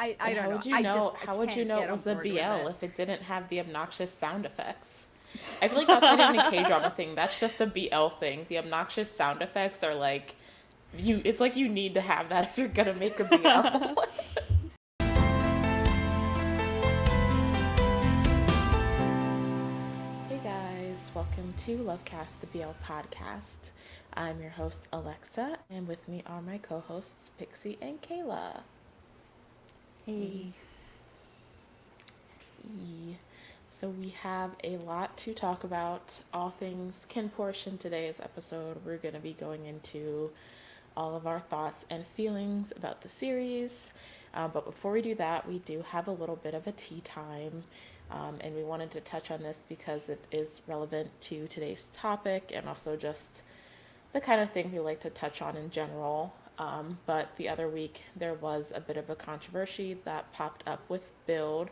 I And don't how know. would you know? I How would you can't know get it on was a board with BL it. if it didn't have the obnoxious sound effects? I feel like that's not even a K drama thing. That's just a BL thing. The obnoxious sound effects are like you. It's like you need to have that if you're gonna make a BL. Hey guys, welcome to LoveCast The BL podcast. I'm your host Alexa, and with me are my co-hosts Pixie and Kayla. Hey. So we have a lot to talk about, all things KinnPorsche in today's episode. We're going to be going into all of our thoughts and feelings about the series. But before we do that, we do have a little bit of a tea time. And we wanted to touch on this because it is relevant to today's topic and also just the kind of thing we like to touch on in general. But the other week, there was a bit of a controversy that popped up with Build,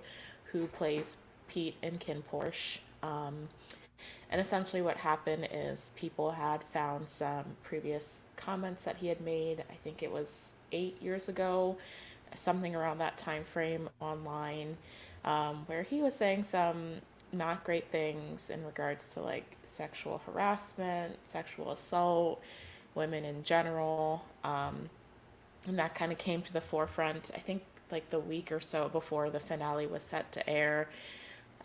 who plays Pete and KinnPorsche. And essentially, what happened is people had found some previous comments that he had made. I think it was 8 years ago, something around that time frame online, where he was saying some not great things in regards to like sexual harassment, sexual assault, women in general. And that kind of came to the forefront, I think, like the week or so before the finale was set to air,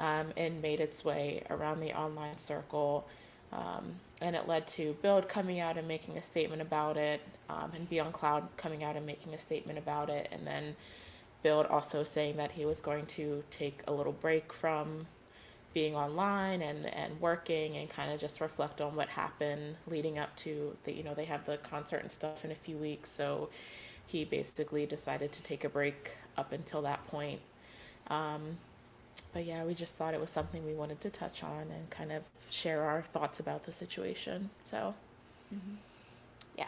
and made its way around the online circle. And it led to Build coming out and making a statement about it, and Beyond Cloud coming out and making a statement about it, and then Build also saying that he was going to take a little break from being online and working and kind of just reflect on what happened leading up to the, they have the concert and stuff in a few weeks. So he basically decided to take a break up until that point. Um, but yeah, we just thought it was something we wanted to touch on and kind of share our thoughts about the situation. So, Hmm. yeah.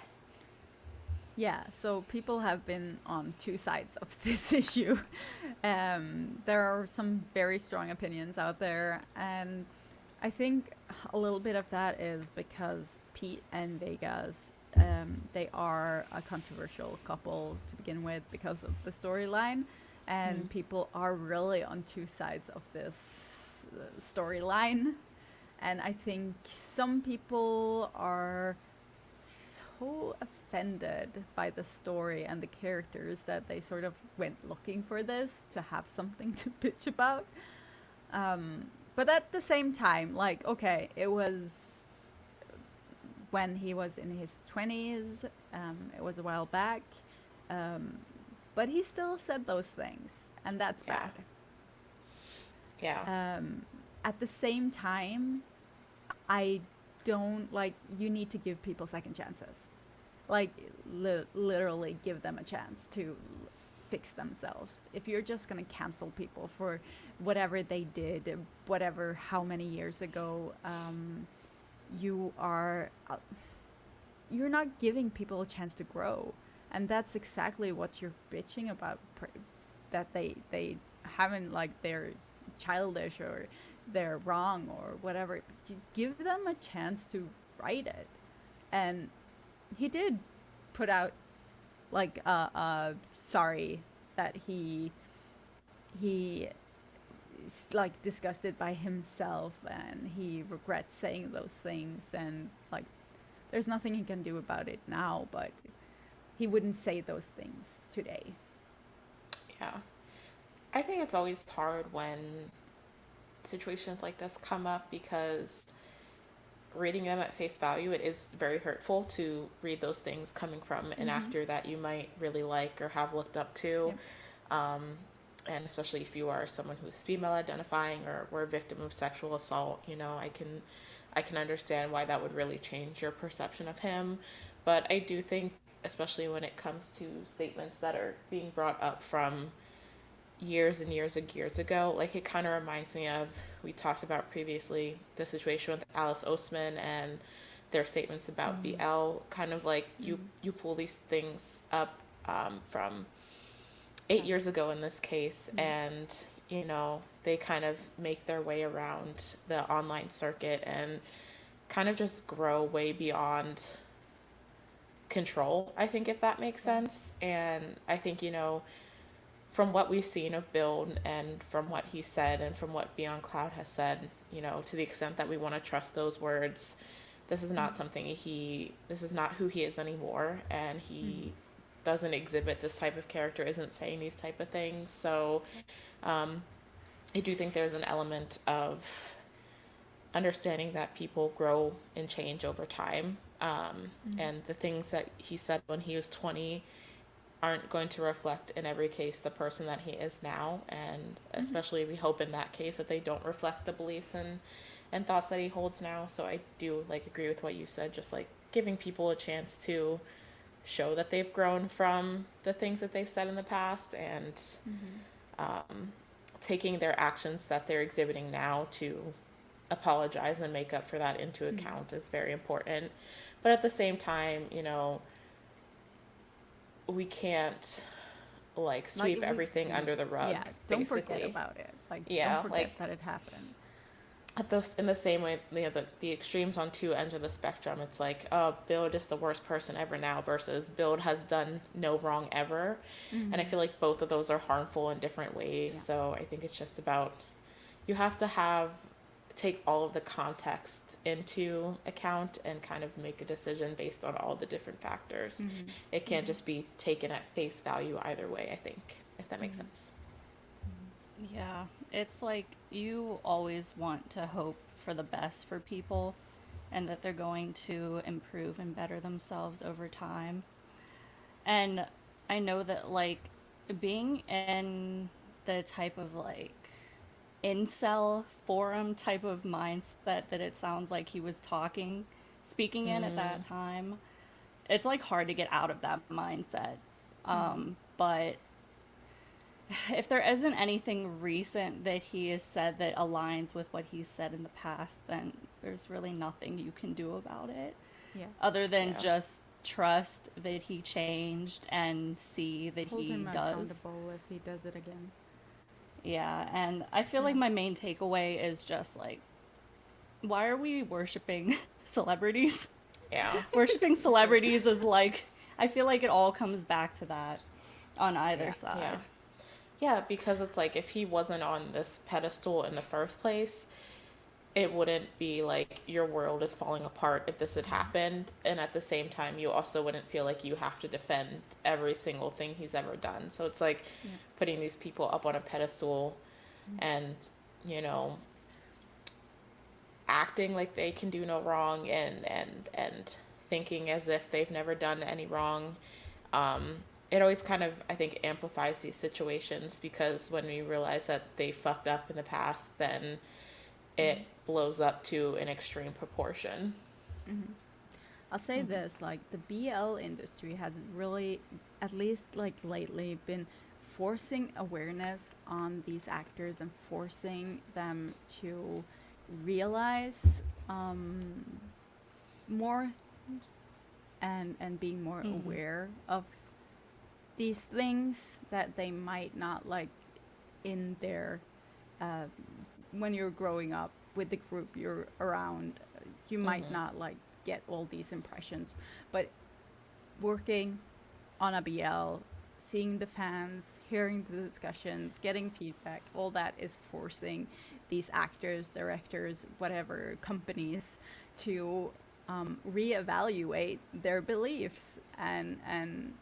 Yeah, so people have been on two sides of this issue. There are some very strong opinions out there, and I think a little bit of that is because Pete and Vegas, they are a controversial couple to begin with because of the storyline, Mm. and people are really on two sides of this storyline. And I think some people are so offended by the story and the characters that they sort of went looking for this to have something to bitch about. But at the same time, like, okay, it was when he was in his 20s, it was a while back, um, but he still said those things, and that's Yeah. bad. Yeah. Um, at the same time, I don't like, you need to give people second chances. Like, literally give them a chance to fix themselves. If you're just going to cancel people for whatever they did, whatever, how many years ago, you are, you're not giving people a chance to grow. And that's exactly what you're bitching about, that they haven't, like, they're childish or they're wrong or whatever. Give them a chance to write it. And he did put out like sorry that he is like disgusted by himself and he regrets saying those things, and like there's nothing he can do about it now, but he wouldn't say those things today. Yeah. I think it's always hard when situations like this come up because reading them at face value, it is very hurtful to read those things coming from an Mm-hmm. actor that you might really like or have looked up to. Yep. Um, and especially if you are someone who's female identifying or were a victim of sexual assault, I can understand why that would really change your perception of him. But I do think, especially when it comes to statements that are being brought up from years and years and years ago, like it kind of reminds me of, we talked about previously, the situation with Alice Oseman and their statements about Mm-hmm. BL. Kind of like Mm-hmm. you pull these things up, from 8 years That's. ago in this case, Mm-hmm. and they kind of make their way around the online circuit and kind of just grow way beyond control, I think, if that makes Yeah. sense. And I think, from what we've seen of Build and from what he said and from what Beyond Cloud has said, you know, to the extent that we want to trust those words, this is not this is not who he is anymore, and he doesn't exhibit this type of character, isn't saying these type of things. So I do think there's an element of understanding that people grow and change over time. And the things that he said when he was 20 aren't going to reflect in every case the person that he is now. And especially we hope in that case that they don't reflect the beliefs and thoughts that he holds now. So I do like agree with what you said, just like giving people a chance to show that they've grown from the things that they've said in the past, and taking their actions that they're exhibiting now to apologize and make up for that into account is very important. But at the same time, you know, we can't like sweep everything under the rug. Yeah, don't basically. forget about it. Like, Yeah, don't forget like, that it happened. at those, in the same way, you know, the extremes on two ends of the spectrum, it's like, oh, Build is the worst person ever now versus Build has done no wrong ever. And I feel like both of those are harmful in different ways. Yeah. So I think it's just about, you have to take all of the context into account and kind of make a decision based on all the different factors. It can't just be taken at face value either way, I think, if that makes sense. Yeah, it's like you always want to hope for the best for people and that they're going to improve and better themselves over time. And I know that, like, being in the type of, like, incel forum type of mindset that it sounds like he was speaking in at that time, it's, like, hard to get out of that mindset. But if there isn't anything recent that he has said that aligns with what he's said in the past, then there's really nothing you can do about it. Yeah. Other than just trust that he changed and see that Hold he him does. accountable if he does it again. Yeah, and I feel like my main takeaway is just like, why are we worshiping celebrities? Yeah. Worshiping celebrities is like, I feel like it all comes back to that on either side. Yeah. Yeah, because it's like, if he wasn't on this pedestal in the first place, it wouldn't be like your world is falling apart if this had happened. And at the same time, you also wouldn't feel like you have to defend every single thing he's ever done. So it's like putting these people up on a pedestal and, you know, acting like they can do no wrong and thinking as if they've never done any wrong. It always kind of, I think, amplifies these situations, because when we realize that they fucked up in the past, then it blows up to an extreme proportion. I'll say this, like, the BL industry has really, at least like lately, been forcing awareness on these actors and forcing them to realize more and being more aware of these things that they might not, like, in their when you're growing up with the group you're around, you might not, like, get all these impressions. But working on a BL, seeing the fans, hearing the discussions, getting feedback, all that is forcing these actors, directors, whatever, companies to reevaluate their beliefs and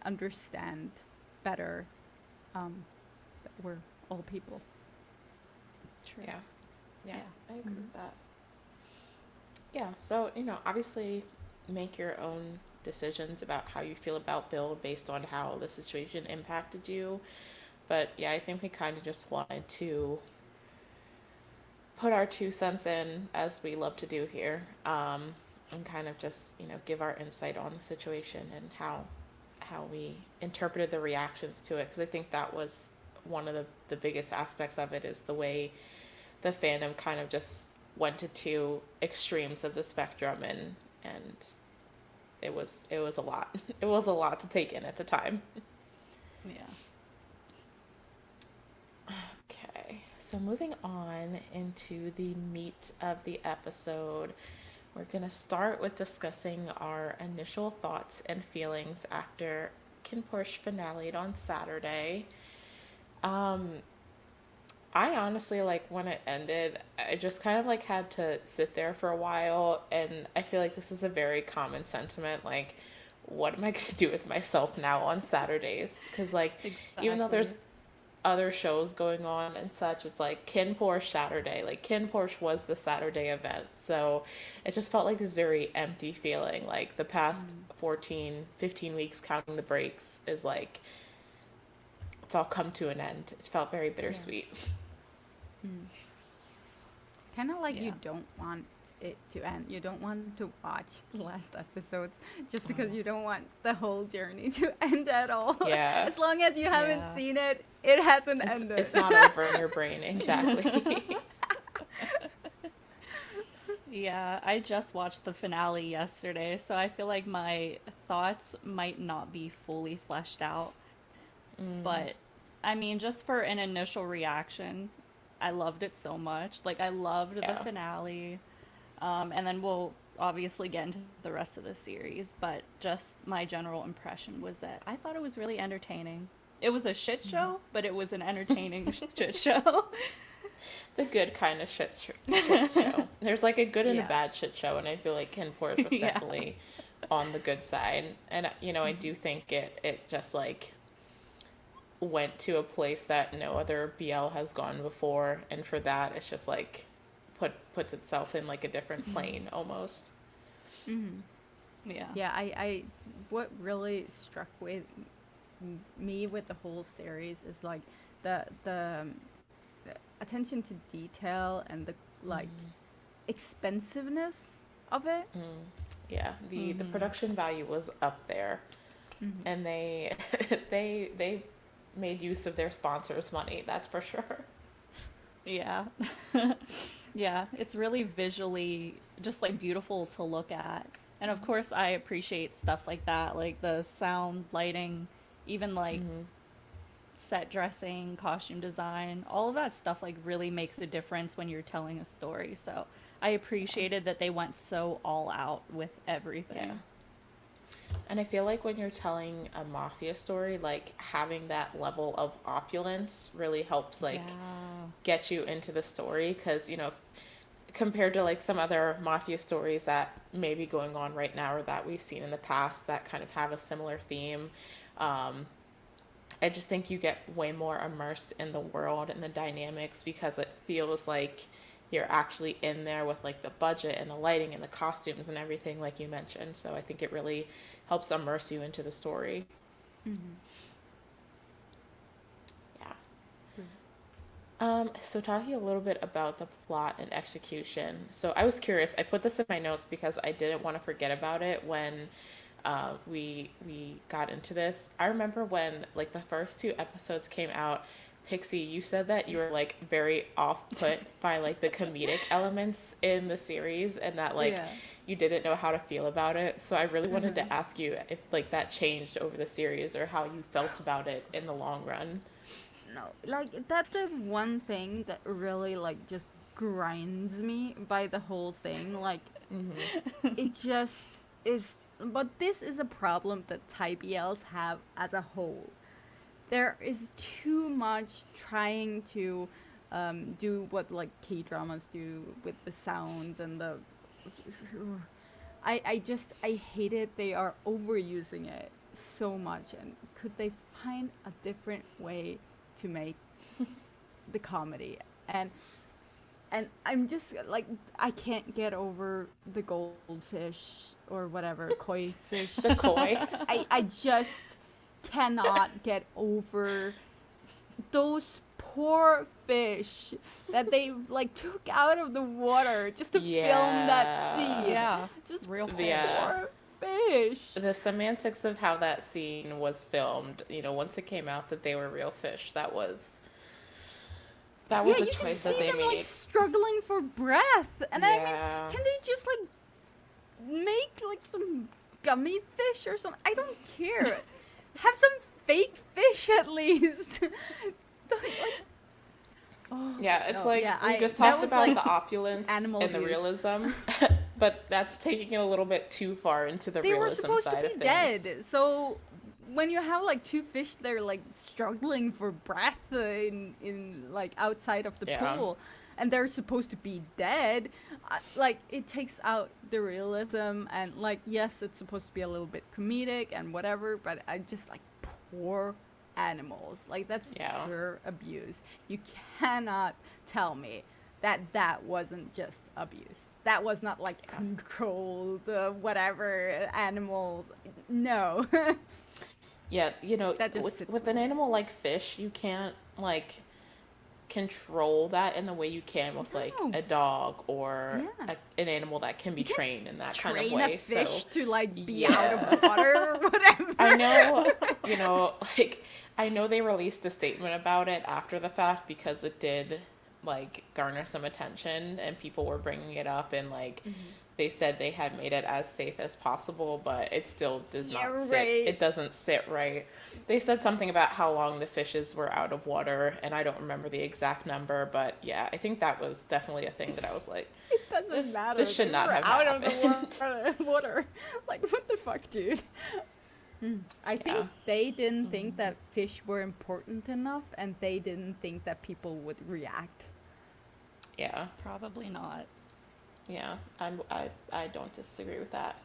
understand better that we're all people. True. Yeah, I agree with that. Yeah, so, you know, obviously make your own decisions about how you feel about Build based on how the situation impacted you. But yeah, I think we kind of just wanted to put our 2 cents in, as we love to do here, and kind of just, you know, give our insight on the situation and how we interpreted the reactions to it. Because I think that was one of the biggest aspects of it, is the way the fandom kind of just went to two extremes of the spectrum, and it was a lot. It was a lot to take in at the time. Yeah. Okay, so moving on into the meat of the episode, we're gonna start with discussing our initial thoughts and feelings after KinnPorsche finale'd on Saturday. Um, I honestly, like, when it ended, I just kind of, like, had to sit there for a while, and I feel like this is a very common sentiment, like, what am I going to do with myself now on Saturdays? Because, like, even though there's Exactly. other shows going on and such, it's like KinnPorsche Saturday. Like, KinnPorsche was the Saturday event, so it just felt like this very empty feeling. Like, the past Mm. 14, 15 weeks, counting the breaks, is like, it's all come to an end. It felt very Yeah. bittersweet. Mm. Kind of like you Yeah. don't want it to end. You don't want to watch the last episodes just because Oh. you don't want the whole journey to end at all. Yeah. As long as you haven't Yeah. seen it, it hasn't It's ended. it's not over in your brain, exactly. Yeah, I just watched the finale yesterday, so I feel like my thoughts might not be fully fleshed out. Mm, But I mean, just for an initial reaction, I loved it so much. Like, I loved the yeah. finale. And then we'll obviously get into the rest of the series, but just my general impression was that I thought it was really entertaining. It was a shit show, but it was an entertaining shit show. The good kind of shit show. There's like a good and a Yeah. bad shit show, and I feel like Ken Porter was Yeah. definitely on the good side. And I Mhm. do think it just like went to a place that no other BL has gone before, and for that it's just like puts itself in like a different plane almost. Mhm. Yeah. Yeah, what really struck with me with the whole series is like the attention to detail and the like expensiveness of it. Mm. Yeah, the Mm-hmm. production value was up there, Hmm. and they they made use of their sponsors' money. That's for sure. Yeah. Yeah, it's really visually just like beautiful to look at. And of course, I appreciate stuff like that, like the sound, lighting, even like Hmm. set dressing, costume design, all of that stuff like really makes a difference when you're telling a story. So I appreciated that they went so all out with Yeah. everything. And I feel like when you're telling a mafia story, like having that level of opulence really helps like Yeah. get you into the story because, compared to like some other mafia stories that may be going on right now or that we've seen in the past that kind of have a similar theme, um, I just think you get way more immersed in the world and the dynamics because it feels like you're actually in there with like the budget and the lighting and the costumes and everything like you mentioned. So I think it really helps immerse you into the story. Hmm. Yeah. So talking a little bit about the plot and execution. So I was curious. I put this in my notes because I didn't want to forget about it when we got into this. I remember when like the first two episodes came out. Pixie, you said that you were like very off put by like the comedic elements in the series and that like Yeah. you didn't know how to feel about it. So I really wanted Uh-huh. to ask you if like that changed over the series or how you felt about it in the long run. No, like that's the one thing that really like just grinds me by the whole thing. Like Mm-hmm. it just is. But this is a problem that Thai BLs have as a whole. There is too much trying to do what like K dramas do with the sounds and the. I hate it. They are overusing it so much, and could they find a different way to make the comedy? And I'm just like I can't get over the goldfish or whatever koi fish. The koi. I just cannot get over those poor fish that they like took out of the water just to film that Yeah. scene. Yeah. Just Real Yeah. poor fish. The semantics of how that scene was filmed, once it came out that they were real fish, that Yeah, was a you can choice that see they them like made. struggling for breath. And I mean, Yeah. can they just like make like some gummy fish or something? I don't care. Have some fake fish at least. Don't, like, oh, Yeah, it's no, like yeah, we just that talked was about like the opulence animal and the abuse. realism, but that's taking it a little bit too far into the They were realism supposed to side be of things. dead, so when you have like two fish, they're like struggling for breath in like outside of the pool, and they're supposed to be dead. Like it takes out the realism, and like yes, it's supposed to be a little bit comedic and whatever, but I just like poor animals. Like that's pure abuse. You cannot tell me that wasn't just abuse. That was not like controlled whatever animals. No. Yeah, you know, that just with an animal like fish, you can't like control that in the way you can with like a dog or an animal that can be trained in that kind of way. Train a fish to like be out of water or whatever. I know, you know, like I know they released a statement about it after the fact because it did like garner some attention and people were bringing it up, and like they said they had made it as safe as possible, but it still does not sit. It doesn't sit right. They said something about how long the fishes were out of water, and I don't remember the exact number, but yeah, I think that was definitely a thing that I was like, it doesn't matter. This should not have out happened. Of the water. Like what the fuck, dude? I think they didn't think that fish were important enough, and they didn't think that people would react. Yeah, probably not. Yeah, I don't disagree with that.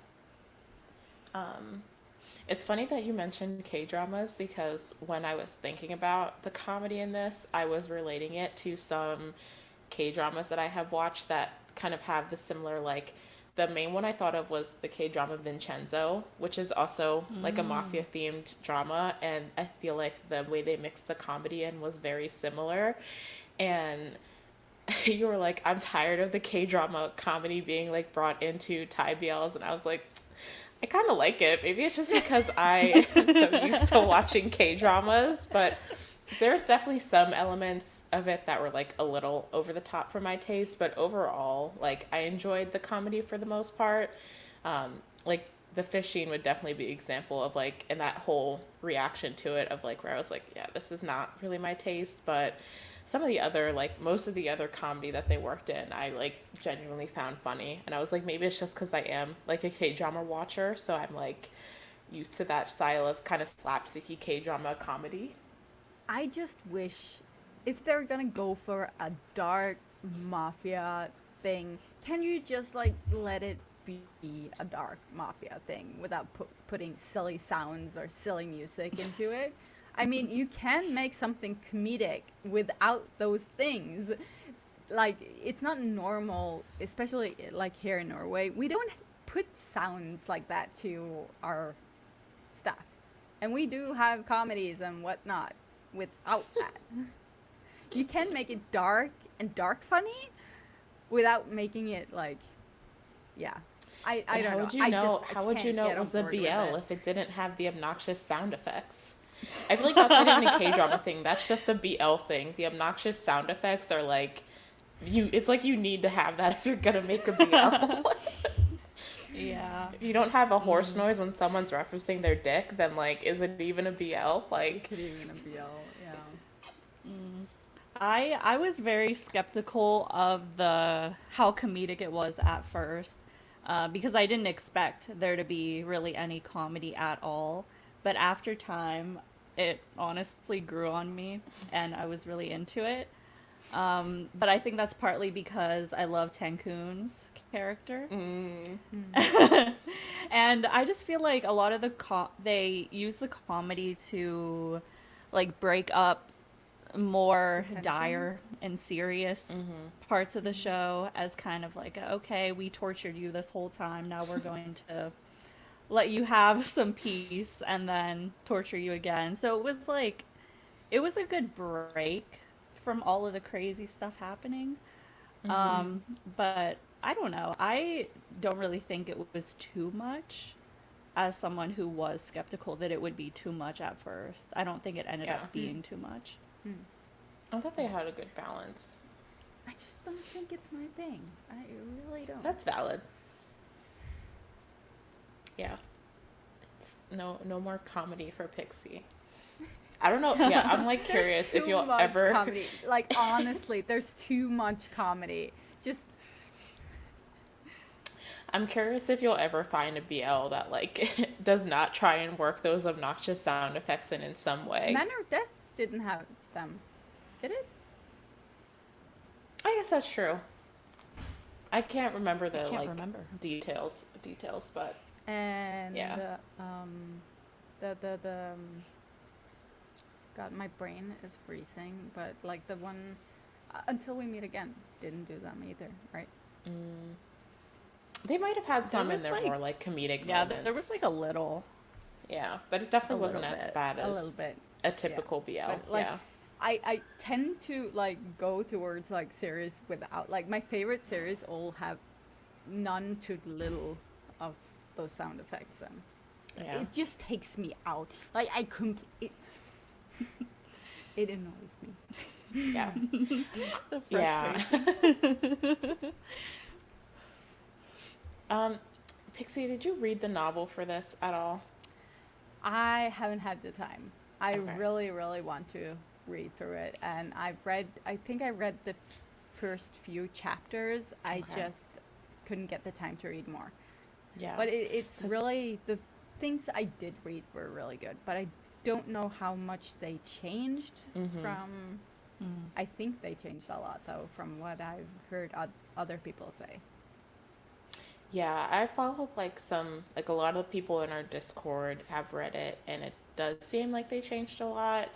It's funny that you mentioned K-dramas because when I was thinking about the comedy in this, I was relating it to some K-dramas that I have watched that kind of have the similar, like, the main one I thought of was the K-drama Vincenzo, which is also like a mafia-themed drama, and I feel like the way they mixed the comedy in was very similar. And you were like, I'm tired of the K-drama comedy being like brought into Thai BLs, and I was like, I kind of like it. Maybe it's just because I am so used to watching K-dramas, but there's definitely some elements of it that were like a little over the top for my taste, but overall, like I enjoyed the comedy for the most part. Like the fish scene would definitely be an example of like, and that whole reaction to it of like where I was like, yeah, this is not really my taste, but some of the other, like most of the other comedy that they worked in, I like genuinely found funny. And I was like, maybe it's just because I am like a K-drama watcher, so I'm like used to that style of kind of slapsticky K-drama comedy. I just wish if they're gonna go for a dark mafia thing, can you just like let it be a dark mafia thing without putting silly sounds or silly music into it? I mean, you can make something comedic without those things. Like, it's not normal, especially like here in Norway. We don't put sounds like that to our stuff. And we do have comedies and whatnot without that. You can make it dark and dark funny without making it like, yeah. I don't know. How would you know it was a BL if it didn't have the obnoxious sound effects? I feel like that's not even a K-drama thing. That's just a BL thing. The obnoxious sound effects are like, it's like you need to have that if you're gonna make a BL. Yeah. If you don't have a horse noise when someone's referencing their dick, then like, is it even a BL? Like, is it even a BL? Yeah. I was very skeptical of how comedic it was at first, because I didn't expect there to be really any comedy at all. But after time, it honestly grew on me, and I was really into it. But I think that's partly because I love Tankoon's character. And I just feel like a lot of they use the comedy to like break up more dire and serious parts of the show as kind of like, okay, we tortured you this whole time, now we're going to let you have some peace and then torture you again. So it was a good break from all of the crazy stuff happening. But I don't know. I don't really think it was too much, as someone who was skeptical that it would be too much at first. I don't think it ended up being too much. I thought they had a good balance. I just don't think it's my thing. I really don't. That's valid. Yeah. No more comedy for Pixie. I don't know. Yeah, I'm like curious if you'll ever comedy. Like honestly, there's too much comedy. Just I'm curious if you'll ever find a BL that like does not try and work those obnoxious sound effects in some way. Manner of Death didn't have them, did it? I guess that's true. I can't remember I the can't like remember. details, but And yeah. the God, my brain is freezing. But like the one, Until We Meet Again didn't do them either, right? Mm. They might have had some in their more like comedic moments. There was like a little. Yeah, but it definitely wasn't as bad a little as bit. a typical BL. But like, yeah. I tend to like go towards like series without like my favorite series all have none to little of those sound effects, and Yeah. it just takes me out. Like it annoys me. Yeah. The Yeah. frustration. Pixie, did you read the novel for this at all? I haven't had the time. I Okay. really, really want to read through it, and I think I read the first few chapters. I Okay. just couldn't get the time to read more. Yeah. But it's 'Cause- really, the things I did read were really good, but I don't know how much they changed from. I think they changed a lot, though, from what I've heard other people say. Yeah, I followed like a lot of people in our Discord have read it, and it does seem like they changed a lot.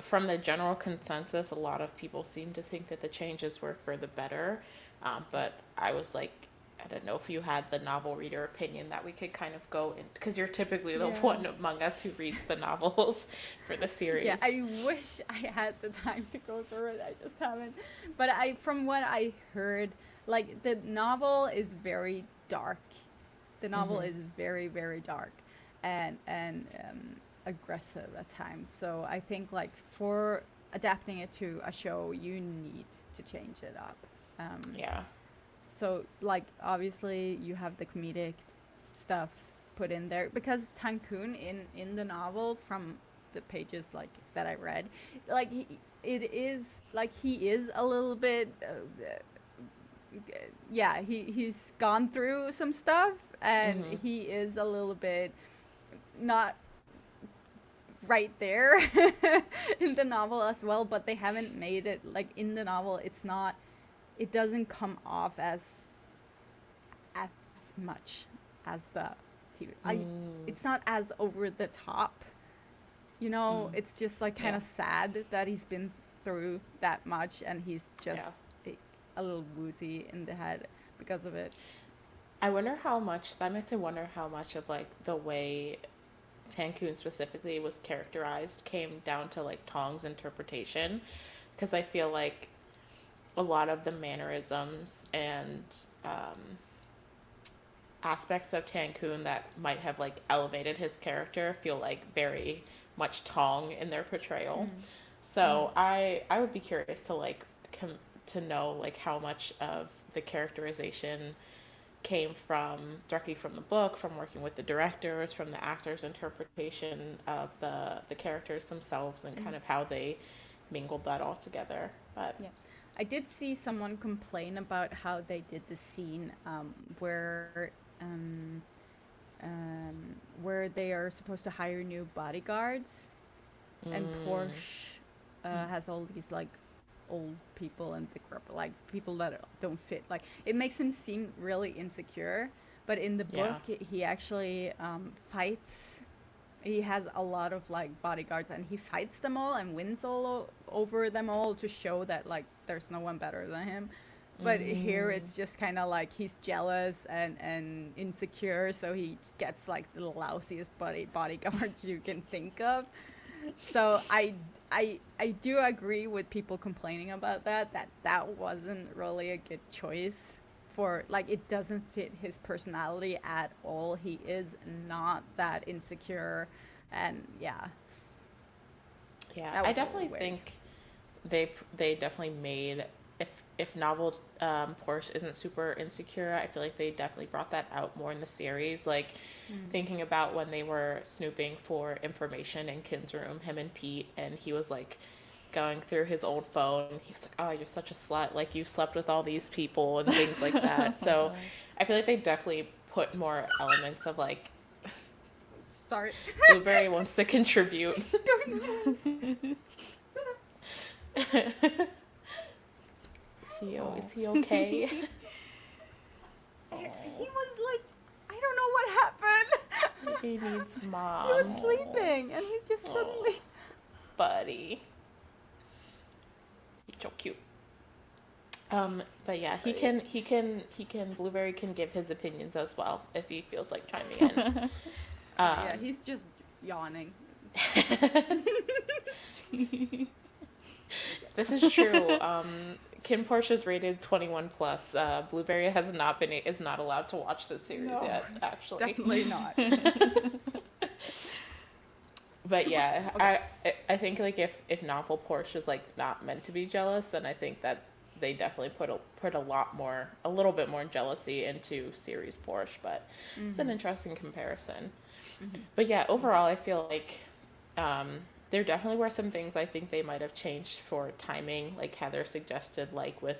From the general consensus, a lot of people seem to think that the changes were for the better. But I was like, I don't know if you had the novel reader opinion that we could kind of go in, because you're typically the one among us who reads the novels for the series. Yeah, I wish I had the time to go through it. I just haven't. But from what I heard, like the novel is very dark. The novel is very, very dark, and aggressive at times. So I think like for adapting it to a show, you need to change it up. Yeah. So like obviously you have the comedic stuff put in there, because Tankun in the novel, from the pages like that I read, like he is a little bit he's gone through some stuff, and he is a little bit not right there in the novel as well, but they haven't made it like in the novel. It doesn't come off as much as the TV. It's not as over the top, it's just like kind of sad that he's been through that much, and he's just a little woozy in the head because of it. That makes me wonder how much of like the way Tankun specifically was characterized came down to like Tong's interpretation, because I feel like a lot of the mannerisms and aspects of Tankun that might have like elevated his character feel like very much Tong in their portrayal. So I would be curious to like to know like how much of the characterization came directly from the book, from working with the directors, from the actors' interpretation of the characters themselves, and kind of how they mingled that all together. But yeah, I did see someone complain about how they did the scene where they are supposed to hire new bodyguards, and Porsche has all these like old people in the group, like people that don't fit. Like it makes him seem really insecure, but in the book he actually fights. He has a lot of like bodyguards, and he fights them all and wins over them all to show that like there's no one better than him. But here it's just kind of like he's jealous and insecure, so he gets like the lousiest bodyguards you can think of. So I do agree with people complaining about that wasn't really a good choice. For like, it doesn't fit his personality at all. He is not that insecure, and I definitely think they definitely made, if novel Porsche isn't super insecure, I feel like they definitely brought that out more in the series. Like thinking about when they were snooping for information in Kinn's room, him and Pete, and he was like going through his old phone. He's like, oh, you're such a slut. Like, you slept with all these people and things like that. So gosh. I feel like they definitely put more elements of, like, Sorry. Blueberry wants to contribute. Is he okay? He was like, I don't know what happened. He needs mom. He was sleeping, and he just suddenly. Buddy. He's so cute. But yeah, he can, Blueberry can give his opinions as well if he feels like chiming in. Yeah, he's just yawning. This is true. KinnPorsche is rated 21 plus. Blueberry is not allowed to watch the series yet, actually. Definitely not. But yeah, Okay. I think like if novel Porsche is like not meant to be jealous, then I think that they definitely put a little bit more jealousy into series Porsche. But it's an interesting comparison. Mm-hmm. But yeah, overall, I feel like there definitely were some things I think they might have changed for timing, like Heather suggested, like with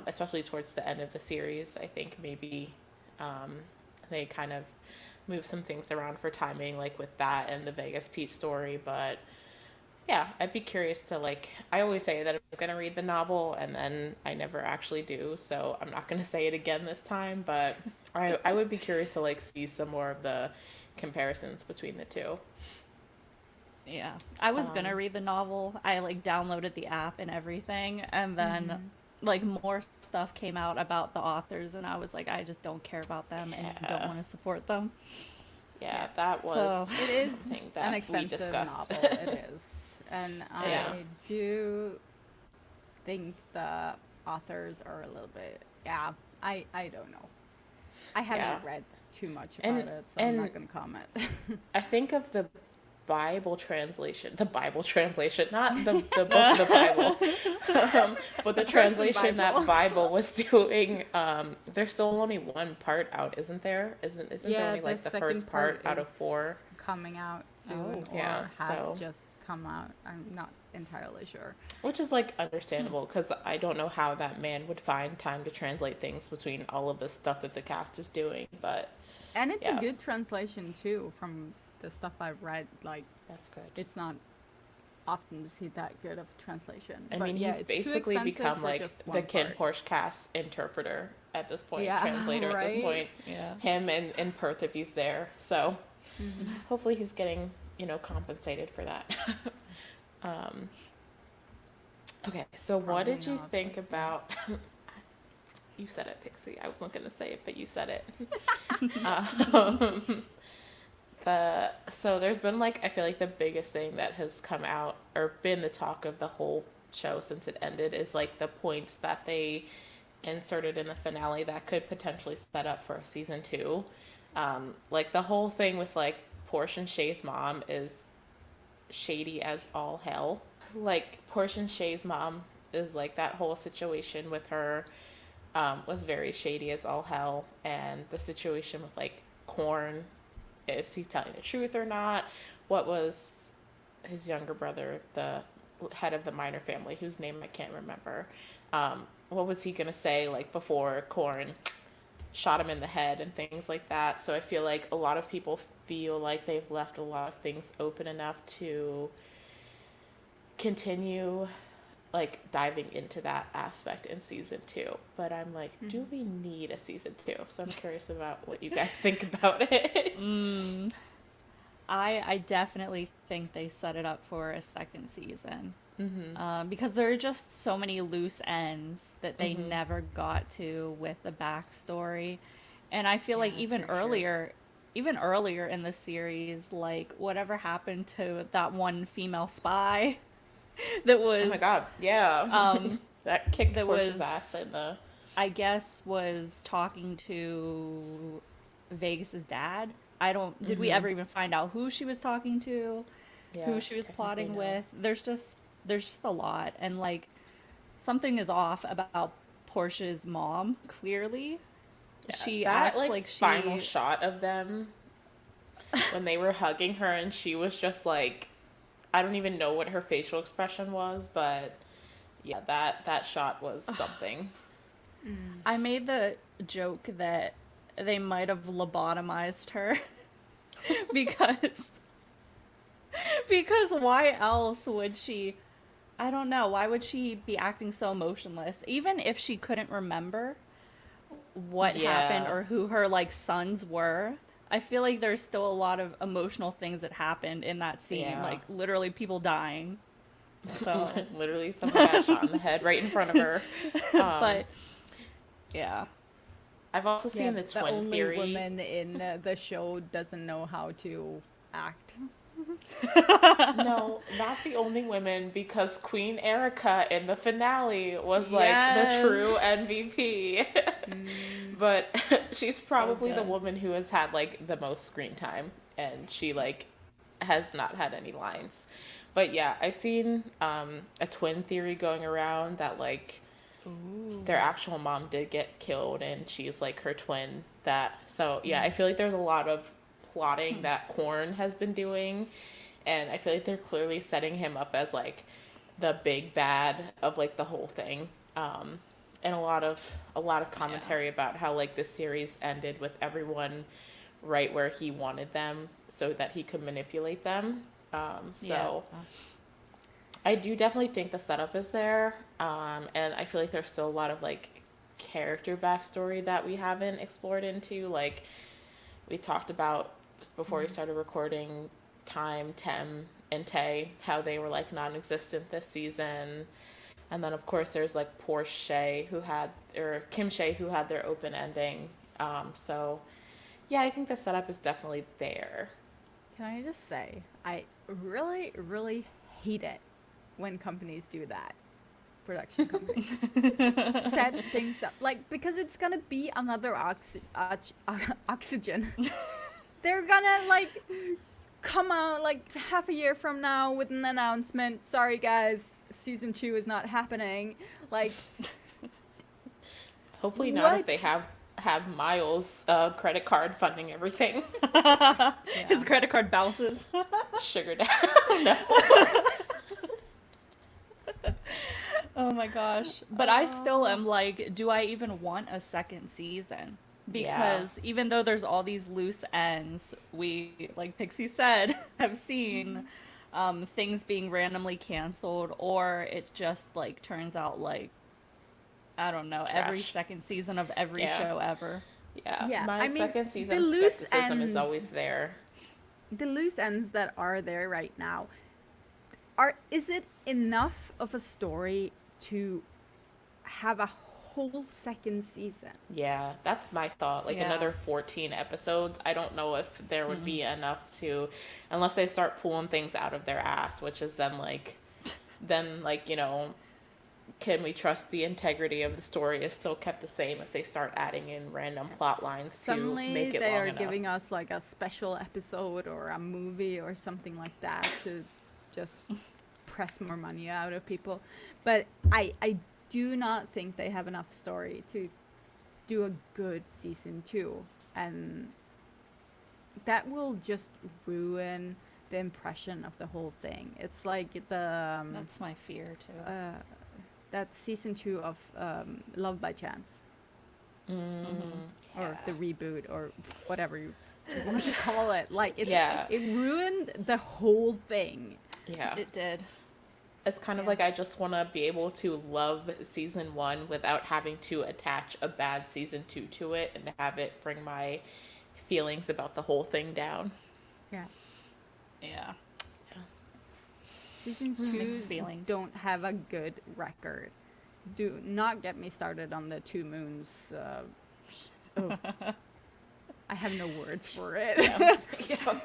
especially towards the end of the series. I think maybe they kind of moved some things around for timing, like with that and the VegasPete story. But yeah, I'd be curious to, like, I always say that I'm going to read the novel and then I never actually do, so I'm not going to say it again this time, but I would be curious to, like, see some more of the comparisons between the two. Yeah, I was gonna read the novel. I like downloaded the app and everything, and then like more stuff came out about the authors, and I was like, I just don't care about them and don't want to support them. Yeah, that was So, It is something that an we expensive discussed. novel. It is, and I Yes. do think the authors are a little bit. Yeah, I don't know. I haven't read too much about it, so I'm not going to comment. I think of the Bible translation, not the book of the Bible, but the translation Bible. that Bible was doing. There's still only one part out, isn't there? Isn't there only like the second first part out of is 4? coming out soon, Oh. or Yeah, has so- just come out. I'm not entirely sure. Which is like understandable, because I don't know how that man would find time to translate things between all of the stuff that the cast is doing, but And it's Yeah. a good translation too, from the stuff I've read. Like, that's good. it's not often to see that good of translation. I But mean, yeah, he's it's too basically expensive become for like just the one part. KinnPorsche cast interpreter at this point, Yeah, translator at right? this point. Yeah. Him and Perth if he's there. So hopefully he's getting, compensated for that. Okay, so what Probably did you not, think but about? You said it, Pixie. I wasn't gonna say it, but you said it. um, so there's been like, I feel like the biggest thing that has come out or been the talk of the whole show since it ended is like the points that they inserted in the finale that could potentially set up for season 2. Like the whole thing with like Porsche and Shay's mom is shady as all hell. Like Porsche and Shay's mom is like, that whole situation with her was very shady as all hell, and the situation with like Korn, is he telling the truth or not? What was his younger brother, the head of the minor family, whose name I can't remember, what was he gonna say like before Korn shot him in the head and things like that? So I feel like a lot of people feel like they've left a lot of things open enough to continue like diving into that aspect in season 2, but I'm like, do we need a season 2? So I'm curious about what you guys think about it. I definitely think they set it up for a second season. Because there are just so many loose ends that they never got to with the backstory. And I feel like that's even very true. earlier in the series, like whatever happened to that one female spy that was, Oh my god, yeah. That kicked that Porsche's was- ass in the... I guess, was talking to Vegas's dad. Did we ever even find out who she was talking to? Yeah, Who she was I think we plotting know. with? There's just a lot, and like something is off about Porsche's mom, clearly. Yeah, She that acts like she final shot of them when they were hugging her and she was just like I don't even know what her facial expression was, but yeah, that shot was something. I made the joke that they might have lobotomized her because because why else would she, I don't know, why would she be acting so emotionless even if she couldn't remember what happened Yeah. or who her like sons were. I feel like there's still a lot of emotional things that happened in that scene, Yeah. like literally people dying. So, Literally someone got shot in the head right in front of her. Um, but yeah. I've also Yeah, seen the the twin only theory. woman in the show doesn't know how to act. No, not the only women, because Queen Erica in the finale was like the Yes. true MVP. But she's So probably the good. woman who has had like the most screen time, and she like has not had any lines. But yeah, I've seen a twin theory going around that like Ooh. their actual mom did get killed and she's like her twin. That so yeah, I feel like there's a lot of plotting that Korn has been doing, and I feel like they're clearly setting him up as like the big bad of like the whole thing. And a lot of Yeah. commentary about how like this series ended with everyone right where he wanted them so that he could manipulate them. Yeah. So I do definitely think the setup is there, and I feel like there's still a lot of like character backstory that we haven't explored into. Like we talked about just before we started recording, Time, Tem, and Tay, how they were like non-existent this season, and then of course there's like Porsche who had or Kim Shay who had their open ending. So yeah, I think the setup is definitely there. Can I just say, I really, really hate it when companies do that. Production companies set things up like because it's gonna be another oxygen. They're gonna like come out like half a year from now with an announcement. Sorry guys, season 2 is not happening. Like Hopefully not if what? they have Miles' credit card funding everything. His credit card bounces. Sugar down. No. Oh my gosh. But I still am like, do I even want a second season? Yeah. Because even though there's all these loose ends, we, like Pixie said, have seen things being randomly canceled, or it just like turns out like, I don't know, every Trash. second season of every Yeah. show ever. Yeah. Yeah, My I mean, second the season loose skepticism is ends, always there. the loose ends that are there right now, is it enough of a story to have a whole second season? Yeah, that's my thought. Like Yeah. another 14 episodes. I don't know if there would be enough to, unless they start pulling things out of their ass, which is then like, can we trust the integrity of the story is still kept the same if they start adding in random plot lines to Suddenly make it they long are enough? giving us like a special episode or a movie or something like that to just press more money out of people. But I do not think they have enough story to do a good season 2, and that will just ruin the impression of the whole thing. It's like the That's my fear too. that season 2 of Love by Chance, or the reboot or whatever you want to call it. Like it ruined the whole thing. Yeah. It did. It's kind of like I just want to be able to love season 1 without having to attach a bad season 2 to it and have it bring my feelings about the whole thing down. Yeah. Yeah. Seasons Mixed 2 feelings. don't have a good record. Do not get me started on the Two Moons. I have no words for it.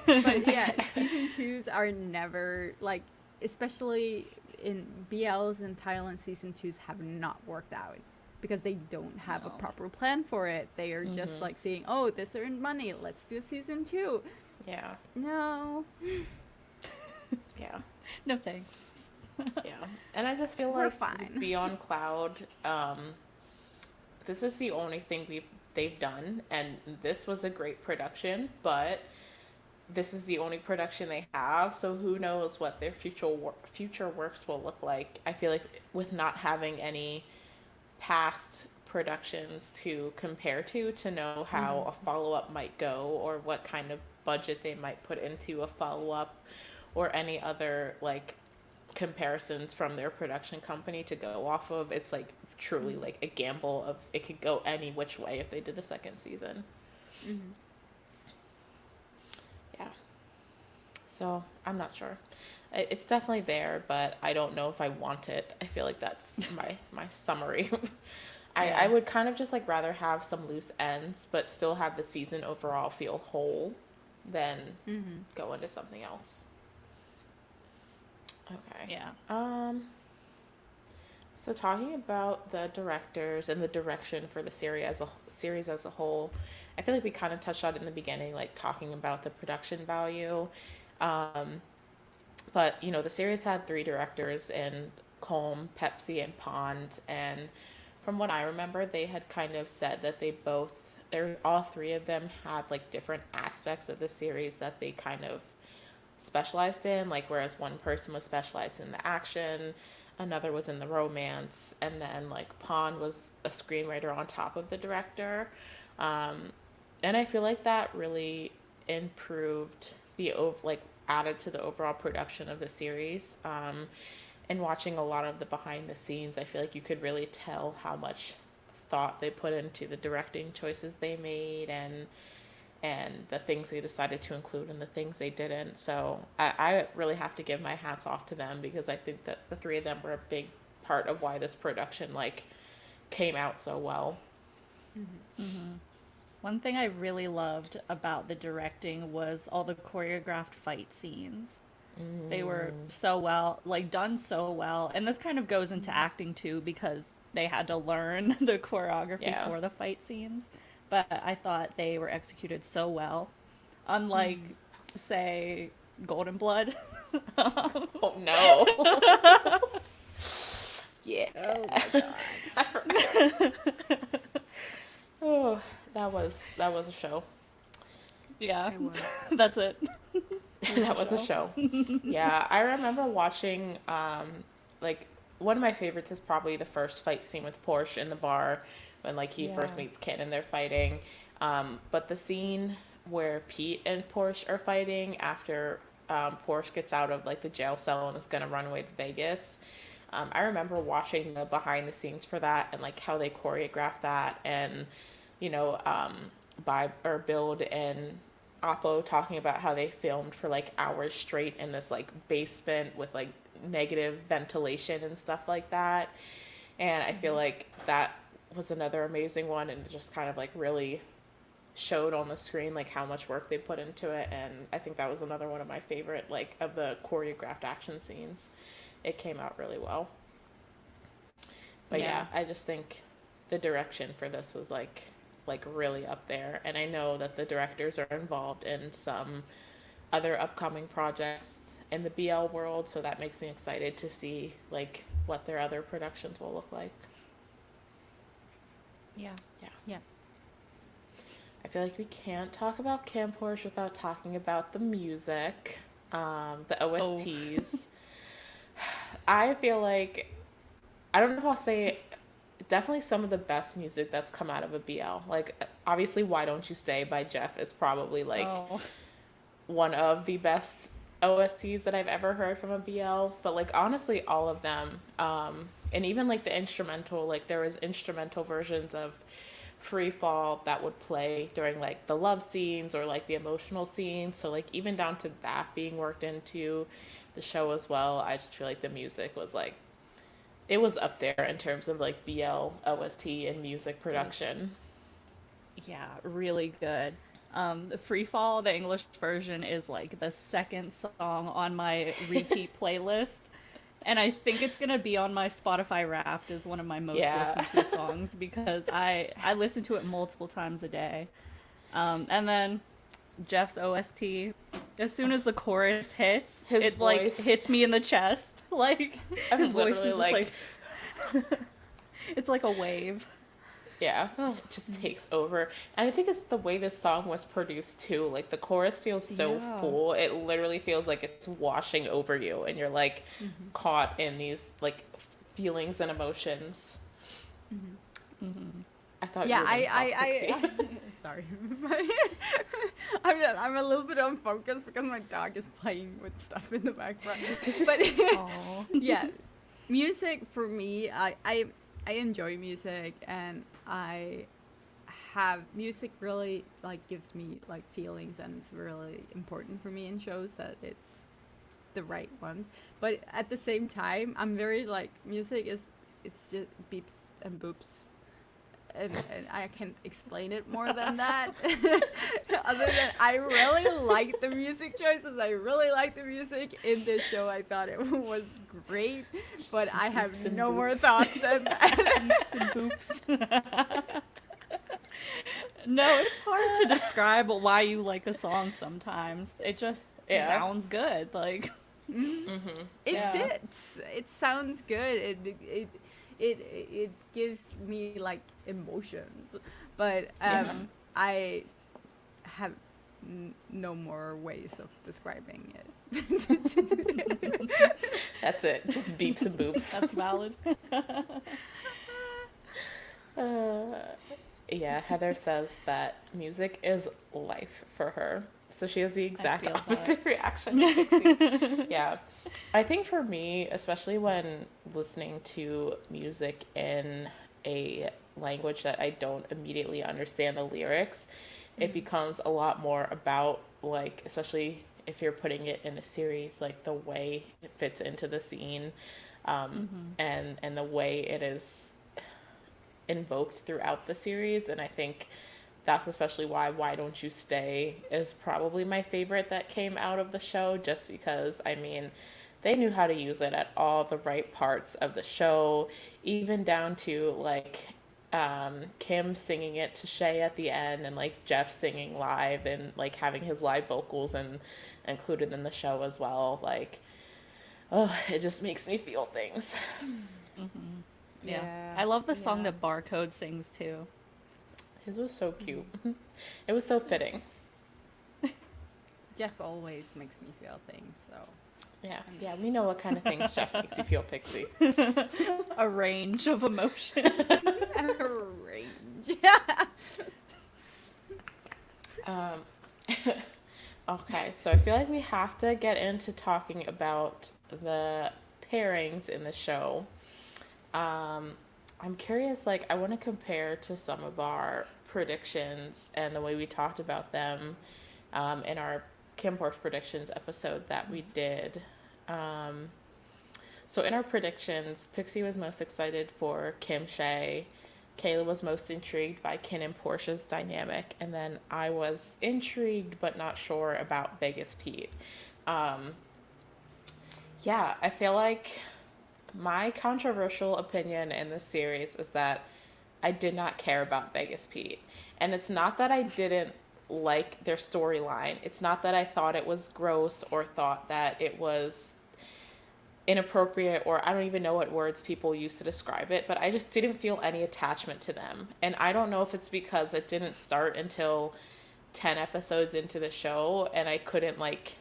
But yeah, season 2s are never, like, especially in BLs in Thailand, season 2s have not worked out because they don't have a proper plan for it. They are just like saying, oh, this earned money, let's do season 2. Yeah. No. Yeah. No thanks. Yeah. And I just feel We're like fine. Beyond Cloud, this is the only thing they've done, and this was a great production, but this is the only production they have, so who knows what their future works will look like. I feel like with not having any past productions to compare to know how a follow-up might go, or what kind of budget they might put into a follow-up, or any other like comparisons from their production company to go off of. It's like truly like a gamble of it could go any which way if they did a second season. Yeah. So I'm not sure. It's definitely there, but I don't know if I want it. I feel like that's my summary. I would kind of just like rather have some loose ends, but still have the season overall feel whole than go into something else. Okay. Yeah. So talking about the directors and the direction for the series as a whole, I feel like we kind of touched on it in the beginning, like talking about the production value. But you know, the series had 3 directors in Colm, Pepsi, and Pond, and from what I remember, they had kind of said that all 3 of them had like different aspects of the series that they kind of specialized in, like whereas one person was specialized in the action, another was in the romance, and then like Pond was a screenwriter on top of the director. And I feel like that really improved added to the overall production of the series. And watching a lot of the behind the scenes, I feel like you could really tell how much thought they put into the directing choices they made, and the things they decided to include and the things they didn't. So I really have to give my hats off to them, because I think that the 3 of them were a big part of why this production like came out so well. One thing I really loved about the directing was all the choreographed fight scenes. They were so well, like done so well. And this kind of goes into acting too, because they had to learn the choreography for the fight scenes. But I thought they were executed so well. Unlike, say, Golden Blood. Oh no. Yeah. Oh my god. Oh, that was a show. Yeah, It was. that's it. That was a show. Yeah, I remember watching, like, one of my favorites is probably the first fight scene with Porsche in the bar when, like, he first meets Kin and they're fighting. But the scene where Pete and Porsche are fighting after Porsche gets out of, like, the jail cell and is going to run away to Vegas, I remember watching the behind the scenes for that and, like, how they choreographed that, and, you know, Build and Oppo talking about how they filmed for like hours straight in this like basement with like negative ventilation and stuff like that. And I feel like that was another amazing one, and it just kind of like really showed on the screen like how much work they put into it. And I think that was another one of my favorite like of the choreographed action scenes. It came out really well. But yeah, I just think the direction for this was like really up there. And I know that the directors are involved in some other upcoming projects in the BL world, so that makes me excited to see like what their other productions will look like. Yeah. I feel like we can't talk about KinnPorsche without talking about the music, the OSTs. I feel like, I don't know if I'll say definitely some of the best music that's come out of a BL. Like, obviously, Why Don't You Stay by Jeff is probably, like, one of the best OSTs that I've ever heard from a BL. But, like, honestly, all of them. And even, like, the instrumental, like, there was instrumental versions of Free Fall that would play during, like, the love scenes or, like, the emotional scenes. So, like, even down to that being worked into the show as well, I just feel like the music was, like, it was up there in terms of like BL, OST, and music production. Yeah, really good. The Free Fall, the English version, is like the second song on my repeat playlist. And I think it's going to be on my Spotify Wrapped as one of my most listened to songs, because I listen to it multiple times a day. And then Jeff's OST, as soon as the chorus hits, it voice, like hits me in the chest. Like his voice is just like it's like a wave. Yeah, it just takes over. And I think it's the way this song was produced too. Like the chorus feels so Yeah. full. It literally feels like it's washing over you and you're like caught in these like feelings and emotions. I thought you Yeah, were going to talk, Pixie. sorry. I'm a little bit unfocused because my dog is playing with stuff in the background. But Aw. yeah, music for me, I enjoy music, and I have music really like gives me like feelings, and it's really important for me in shows that it's the right ones. But at the same time, I'm very like music is it's just beeps and boops. And I can't explain it more than that. Other than I really like the music choices. I really like the music in this show. I thought it was great, but I have Boops and no more boops. thoughts than that. Beeps and boops. No, it's hard to describe why you like a song sometimes. It just sounds good. Like, It Yeah. fits. It sounds good. It gives me like emotions, but I have no more ways of describing it. That's it. Just beeps and boops. that's valid. Yeah, Heather says that music is life for her. So she has the exact feel opposite reaction. to Pixie. Yeah. I think for me, especially when listening to music in a language that I don't immediately understand the lyrics, it becomes a lot more about, like, especially if you're putting it in a series, like the way it fits into the scene, and the way it is invoked throughout the series. And I think that's especially why Don't You Stay is probably my favorite that came out of the show, just because I mean they knew how to use it at all the right parts of the show, even down to like Kim singing it to Shay at the end, and like Jeff singing live and like having his live vocals and included in the show as well. Like, oh, it just makes me feel things. Yeah. I love the song Yeah. that Barcode sings too. His was so cute. It was so fitting. Jeff always makes me feel things, so. Yeah, we know what kind of things Jeff makes you feel, Pixie. A range of emotions. Range. Okay, so I feel like we have to get into talking about the pairings in the show. I'm curious, like, I want to compare to some of our predictions and the way we talked about them in our KinnPorsche predictions episode that we did. So in our predictions, Pixie was most excited for Kim Shay. Kayla was most intrigued by Kin and Porsche's dynamic, and then I was intrigued but not sure about VegasPete. Yeah, I feel like my controversial opinion in this series is that I did not care about VegasPete. And it's not that I didn't like their storyline. It's not that I thought it was gross or thought that it was inappropriate, or I don't even know what words people use to describe it, but I just didn't feel any attachment to them. And I don't know if it's because it didn't start until 10 episodes into the show and I couldn't, like,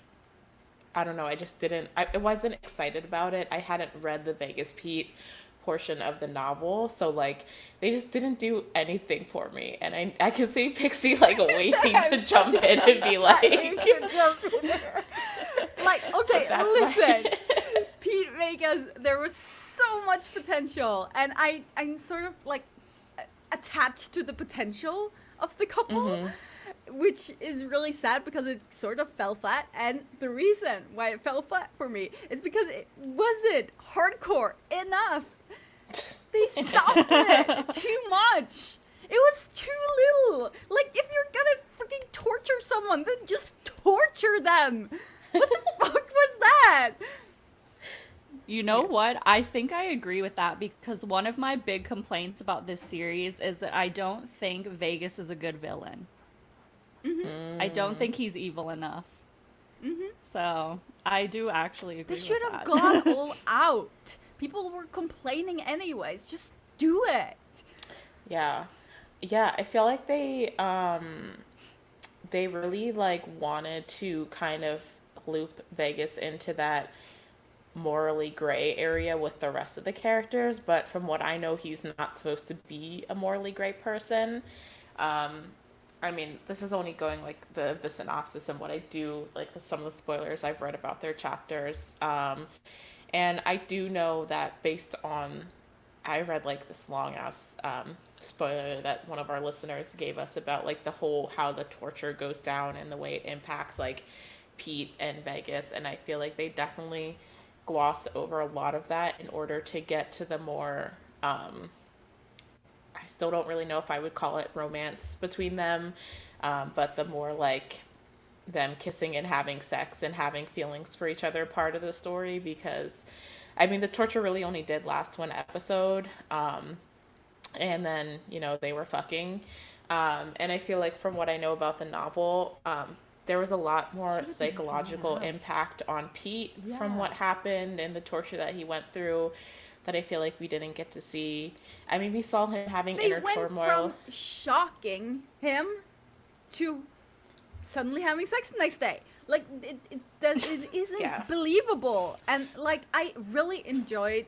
I don't know, I wasn't excited about it. I hadn't read the VegasPete portion of the novel, so like they just didn't do anything for me. And I can see Pixie like waiting to jump in and be like, like, okay, That's listen. Pete Vegas, there was so much potential, and I'm sort of like attached to the potential of the couple, which is really sad because it sort of fell flat. And the reason why it fell flat for me is because it wasn't hardcore enough. They softened it too much. It was too little. Like, if you're gonna freaking torture someone, then just torture them. What the fuck was that? You know what? I think I agree with that, because one of my big complaints about this series is that I don't think Vegas is a good villain. I don't think he's evil enough. So I do actually agree They with should that. have gone all out. People were complaining anyways. Just do it. yeah. Yeah, I feel like they really like wanted to kind of loop Vegas into that morally gray area with the rest of the characters, but from what I know, he's not supposed to be a morally gray person. Um, I mean, this is only going like the synopsis and what I do, like some of the spoilers I've read about their chapters. And I do know that based on, I read like this long ass spoiler that one of our listeners gave us about like the whole how the torture goes down and the way it impacts like Pete and Vegas, and I feel like they definitely gloss over a lot of that in order to get to the more I still don't really know if I would call it romance between them, but the more like them kissing and having sex and having feelings for each other part of the story, because I mean the torture really only did last one episode, and then they were fucking, and I feel like from what I know about the novel, there was a lot more Should have been drawn psychological out. impact on Pete from Yeah. what happened and the torture that he went through that I feel like we didn't get to see. I mean, we saw him having They inner went turmoil. from shocking him to suddenly having sex the next day. Like it isn't Yeah. believable. And like I really enjoyed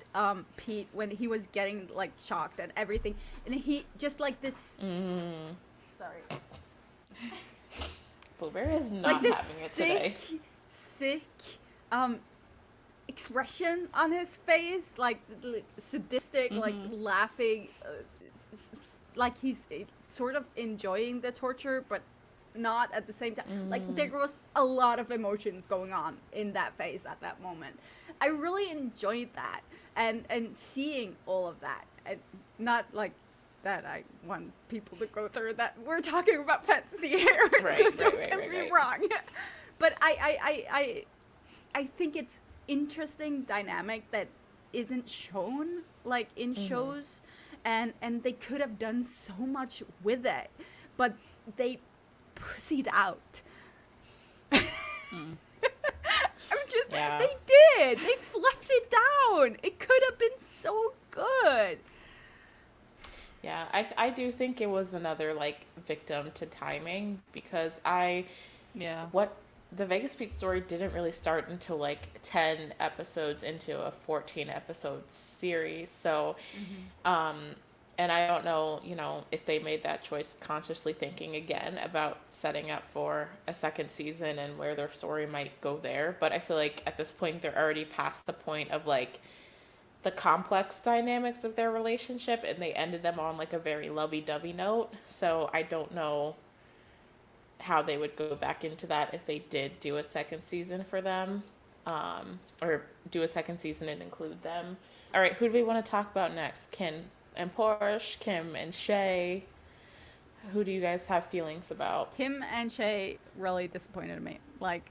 Pete when he was getting like shocked and everything, and he just like this. Sorry. Blueberry is Like not this having it today. sick expression on his face, like sadistic, like laughing, like he's sort of enjoying the torture, but not at the same time. Like there was a lot of emotions going on in that face at that moment. I really enjoyed that, and seeing all of that, and not like that I want people to go through that. We're talking about fantasy here, so don't get me wrong. But I think it's interesting dynamic that isn't shown like in shows, and they could have done so much with it, but they pussied out. Yeah. They fluffed it down. It could have been so good. Yeah, I do think it was another like victim to timing, because Yeah. what the VegasPete story didn't really start until like 10 episodes into a 14 episode series. So and I don't know, if they made that choice consciously thinking again about setting up for a second season and where their story might go there, but I feel like at this point they're already past the point of like the complex dynamics of their relationship, and they ended them on like a very lovey-dovey note. So I don't know how they would go back into that if they did do a second season for them, or do a second season and include them. All right, who do we want to talk about next? Kin and Porsche, Kim and Shay. Who do you guys have feelings about? Kim and Shay really disappointed me. Like,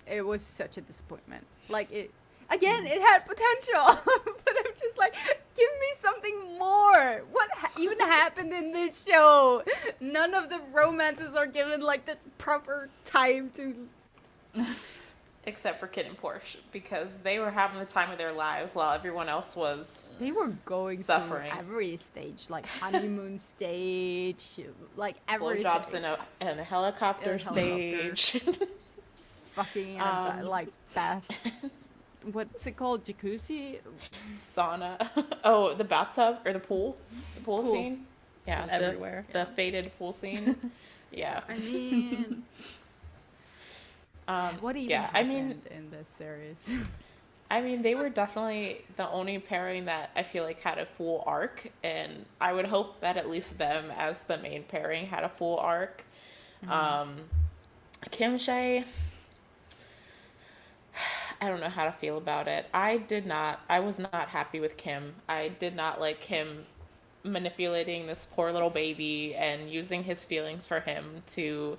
it was such a disappointment. Like, it had potential, but I'm just like, give me something more. What even happened in this show? None of the romances are given, like, the proper time to... Except for Kin and Porsche, because they were having the time of their lives while everyone else was They were going suffering. through every stage, like honeymoon stage, like everything. Blowjobs in a helicopter In a helicopter. stage. Fucking like bath. What's it called? Jacuzzi? Sauna. Oh, the bathtub or the pool Pool. scene. Yeah, Everywhere. The faded pool scene. Yeah. I mean, what even happened in this series? I mean, they were definitely the only pairing that I feel like had a full arc, and I would hope that at least them as the main pairing had a full arc. Kim Shay, I don't know how to feel about it. I was not happy with Kim. I did not like him manipulating this poor little baby and using his feelings for him to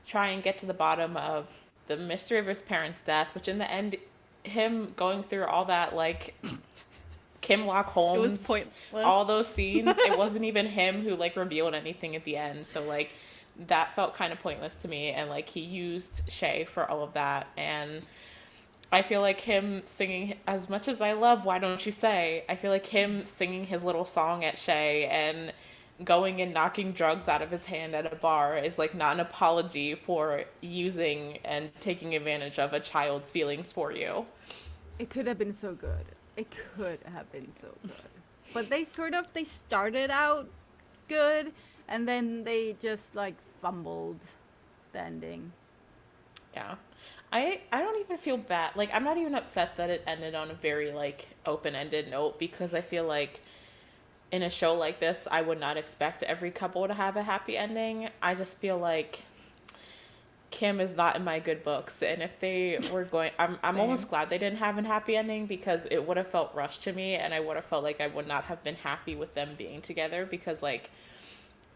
try and get to the bottom of the mystery of his parents' death, which in the end, him going through all that, like, Kim Lock Holmes, It was pointless. all those scenes, it wasn't even him who, like, revealed anything at the end. So, like, that felt kind of pointless to me. And, like, he used Shay for all of that. And I feel like him singing, as much as I love Why Don't You Say, I feel like him singing his little song at Shay and going and knocking drugs out of his hand at a bar is like not an apology for using and taking advantage of a child's feelings for you. It could have been so good. It could have been so good. But they started out good, and then they just like fumbled the ending. Yeah. I don't even feel bad. Like, I'm not even upset that it ended on a very, like, open-ended note, because I feel like in a show like this, I would not expect every couple to have a happy ending. I just feel like Kim is not in my good books, and if they were going, I'm almost glad they didn't have a happy ending, because it would have felt rushed to me, and I would have felt like I would not have been happy with them being together, because, like,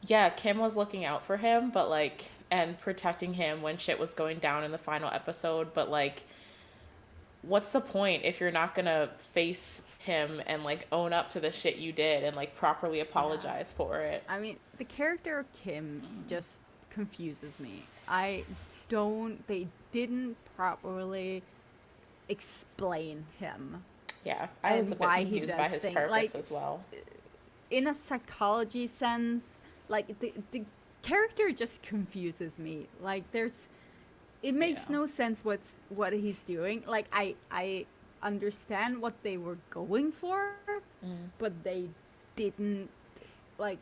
yeah, Kim was looking out for him, but like, and protecting him when shit was going down in the final episode, but like, what's the point if you're not gonna face him and like own up to the shit you did and like properly apologize for it? I mean, the character of Kim just confuses me. They didn't properly explain him. Yeah, I was a bit why he confused does by his things. purpose Like, as well. in a psychology sense, like the character just confuses me. Like, it makes no sense what he's doing. Like, I understand what they were going for, but they didn't, like,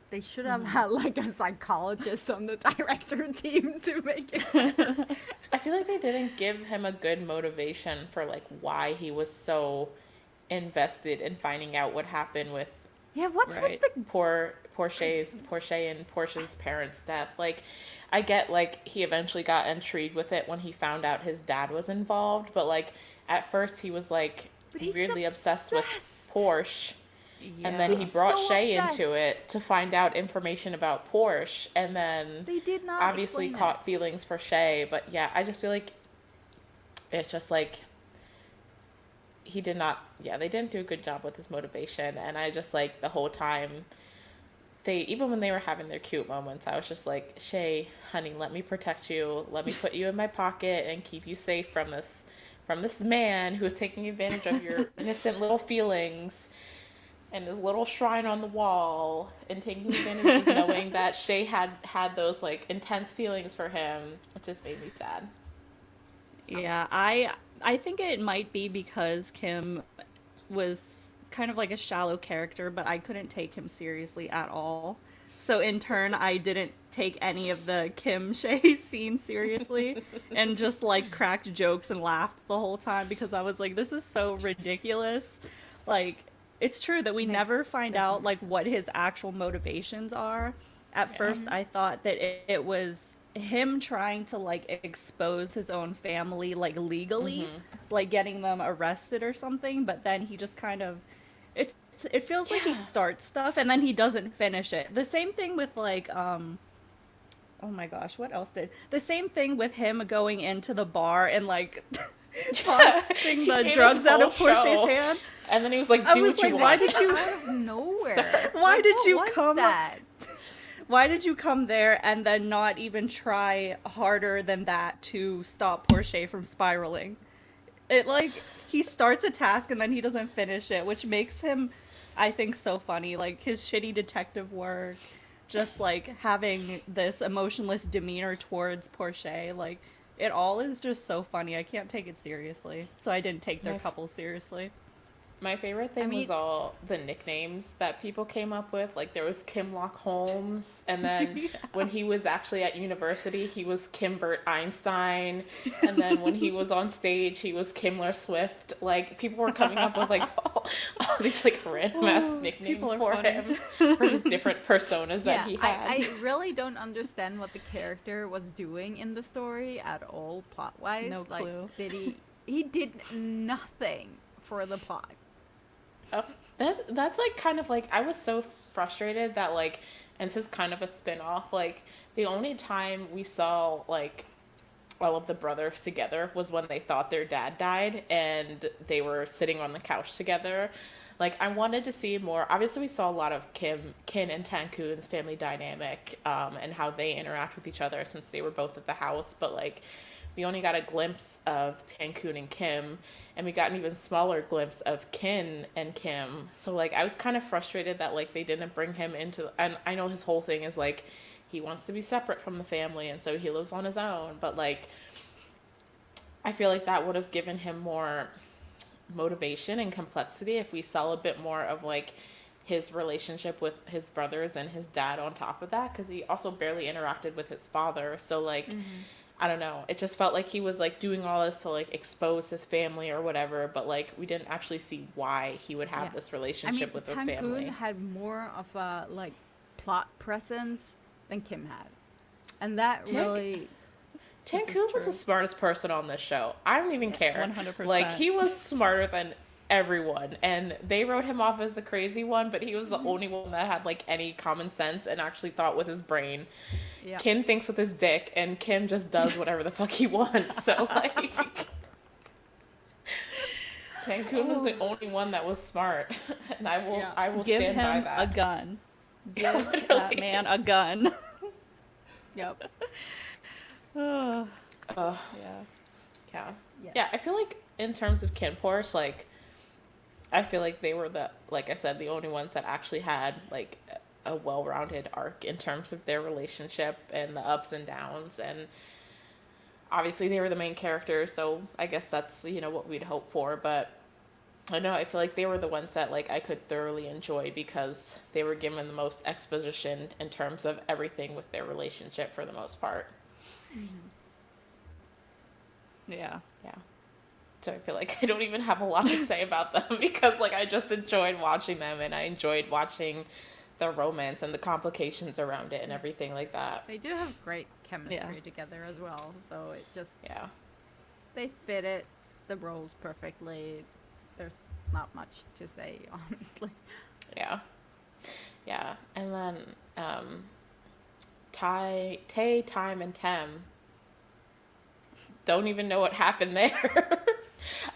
they should have had like a psychologist on the director team to make it. I feel like they didn't give him a good motivation for like why he was so invested in finding out what happened with What's right. with the Porsche and Porsche's parents' death. Like, I get like he eventually got intrigued with it when he found out his dad was involved, but like at first he was like weirdly obsessed with Porsche. Yeah. And then he brought so Shay obsessed. into it to find out information about Porsche, and then They did not obviously explain caught feelings for Shay. But yeah, I just feel like it's just like he did not. Yeah, they didn't do a good job with his motivation, and I just like the whole time. Even when they were having their cute moments, I was just like, Shay, honey, let me protect you. Let me put you in my pocket and keep you safe from this man who's taking advantage of your innocent little feelings and his little shrine on the wall, and taking advantage of knowing that Shay had those like intense feelings for him. It just made me sad. Yeah, I think it might be because Kim was kind of like a shallow character, but I couldn't take him seriously at all. So in turn, I didn't take any of the Kim Shay scenes seriously and just like cracked jokes and laughed the whole time, because I was like, this is so ridiculous. Like, it's true that we never find out like what his actual motivations are. At first, I thought that it was him trying to like expose his own family like legally, like getting them arrested or something, but then he just kind of it feels like he starts stuff and then he doesn't finish it. The same thing with like oh my gosh, what else did the same thing with him going into the bar and like tossing the drugs out of Porsche's hand, and then he was like, I do was what you like, want. why did you out of nowhere? Sir. Why Like, did what you was come that? Why did you come there and then not even try harder than that to stop Porsche from spiraling? It like, he starts a task and then he doesn't finish it, which makes him, I think, so funny. Like, his shitty detective work, just like having this emotionless demeanor towards Porsche, like, it all is just so funny. I can't take it seriously. So I didn't take their couple seriously. My favorite thing was all the nicknames that people came up with. Like, there was Kimlock Holmes, and then when he was actually at university, he was Kimbert Einstein, and then when he was on stage, he was Kimmler Swift. Like, people were coming up with, like, all these, like, random-ass nicknames for him, for his different personas that he had. I really don't understand what the character was doing in the story at all, plot-wise. No clue. Like, he did nothing for the plot. Oh, that's like kind of like, I was so frustrated that like, and this is kind of a spin-off, like the only time we saw like all of the brothers together was when they thought their dad died and they were sitting on the couch together. Like, I wanted to see more. Obviously we saw a lot of Kin and Tankoon's family dynamic, and how they interact with each other since they were both at the house, but like we only got a glimpse of Tankun and Kim, and we got an even smaller glimpse of Kin and Kim. So like I was kind of frustrated that like they didn't bring him into, and I know his whole thing is like he wants to be separate from the family and so he lives on his own, but like I feel like that would have given him more motivation and complexity if we saw a bit more of like his relationship with his brothers and his dad on top of that, because he also barely interacted with his father. So like I don't know, it just felt like he was like doing all this to like expose his family or whatever, but like we didn't actually see why he would have this relationship with his family. Tankun had more of a like plot presence than Kim had, and that really Tankun was the smartest person on this show. I don't even care. 100%. Like, he was smarter than everyone, and they wrote him off as the crazy one, but he was the only one that had like any common sense and actually thought with his brain. Yeah. Kin thinks with his dick, and Kim just does whatever the fuck he wants. So like, Tankun was the only one that was smart, and I will Give stand by him that. a gun. Give Literally. that man a gun. Yep. Yeah. Yeah. Yes. Yeah, I feel like in terms of KinnPorsche, like, I feel like they were like I said, the only ones that actually had, like, a well-rounded arc in terms of their relationship and the ups and downs. And obviously they were the main characters, so I guess that's, you know, what we'd hope for. But I know, I feel like they were the ones that, like, I could thoroughly enjoy because they were given the most exposition in terms of everything with their relationship for the most part. Yeah. Yeah. So I feel like I don't even have a lot to say about them because, like, I just enjoyed watching them, and I enjoyed watching the romance and the complications around it and everything like that. They do have great chemistry together as well, so it just they fit it the roles perfectly. There's not much to say, honestly. Yeah. And then Tay, Time, and Tem. Don't even know what happened there.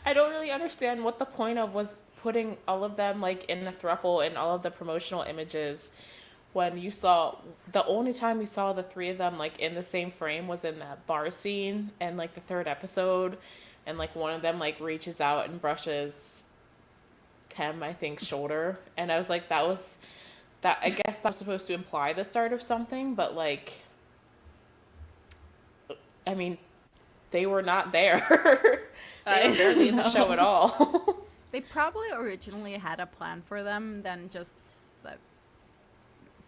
I don't really understand what the point of was putting all of them like in a throuple in all of the promotional images when you saw the only time we saw the three of them like in the same frame was in that bar scene and like the third episode, and like one of them like reaches out and brushes Tem, I think, shoulder, and I was like, that I guess that was supposed to imply the start of something, but like, I mean, they were not there. They were barely in the show at all. They probably originally had a plan for them, then just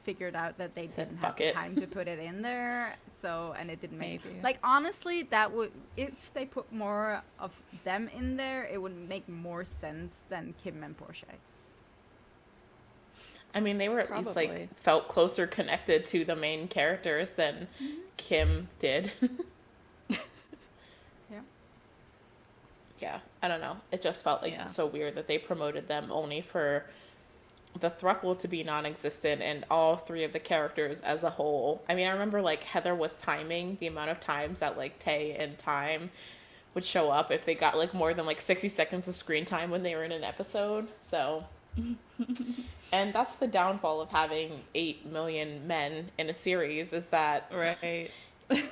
figured out that they didn't have the time to put it in there. So, and it didn't make like, honestly, that would, if they put more of them in there, it would make more sense than Kim and Porsche. I mean, they were at least like felt closer connected to the main characters than Kim did. Yeah, I don't know. It just felt like so weird that they promoted them only for the throuple to be non-existent and all three of the characters as a whole. I mean, I remember like Heather was timing the amount of times that like Tay and Time would show up if they got like more than like 60 seconds of screen time when they were in an episode. So, and that's the downfall of having 8 million men in a series, is that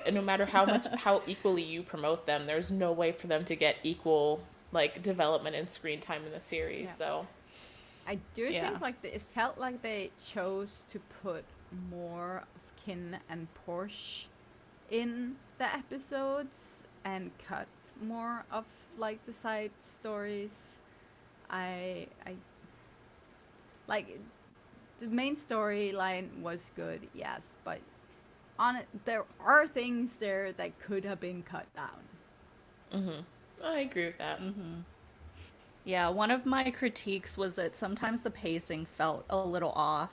and no matter how equally you promote them, there's no way for them to get equal like development and screen time in the series. So I do think like it felt like they chose to put more of Kin and Porsche in the episodes and cut more of like the side stories. I like, the main storyline was good, yes, but on it, there are things there that could have been cut down. I agree with that. Yeah, one of my critiques was that sometimes the pacing felt a little off.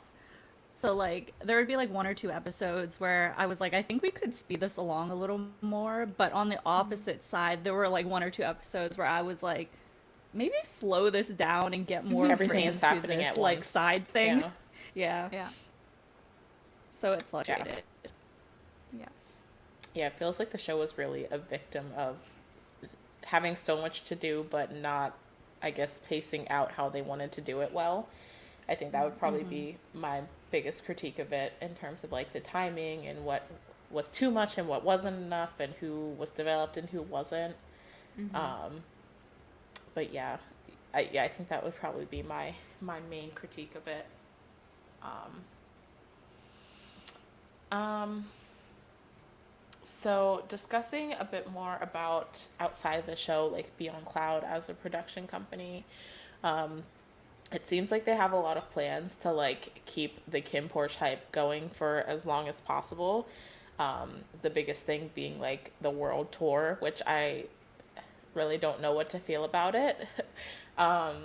So, like, there would be, like, 1 or 2 episodes where I was like, I think we could speed this along a little more. But on the opposite side, there were, like, 1 or 2 episodes where I was like, maybe slow this down and get more everything is happening this, at like, once. side thing. Yeah. So it fluctuated. Yeah, it feels like the show was really a victim of having so much to do, but not, I guess, pacing out how they wanted to do it well. I think that would probably be my biggest critique of it in terms of like the timing and what was too much and what wasn't enough, and who was developed and who wasn't. Mm-hmm. But yeah, I think that would probably be my main critique of it. Um, so discussing a bit more about outside the show, like Beyond Cloud as a production company, um, it seems like they have a lot of plans to like keep the KinnPorsche hype going for as long as possible. The biggest thing being like the world tour, which I really don't know what to feel about it. um,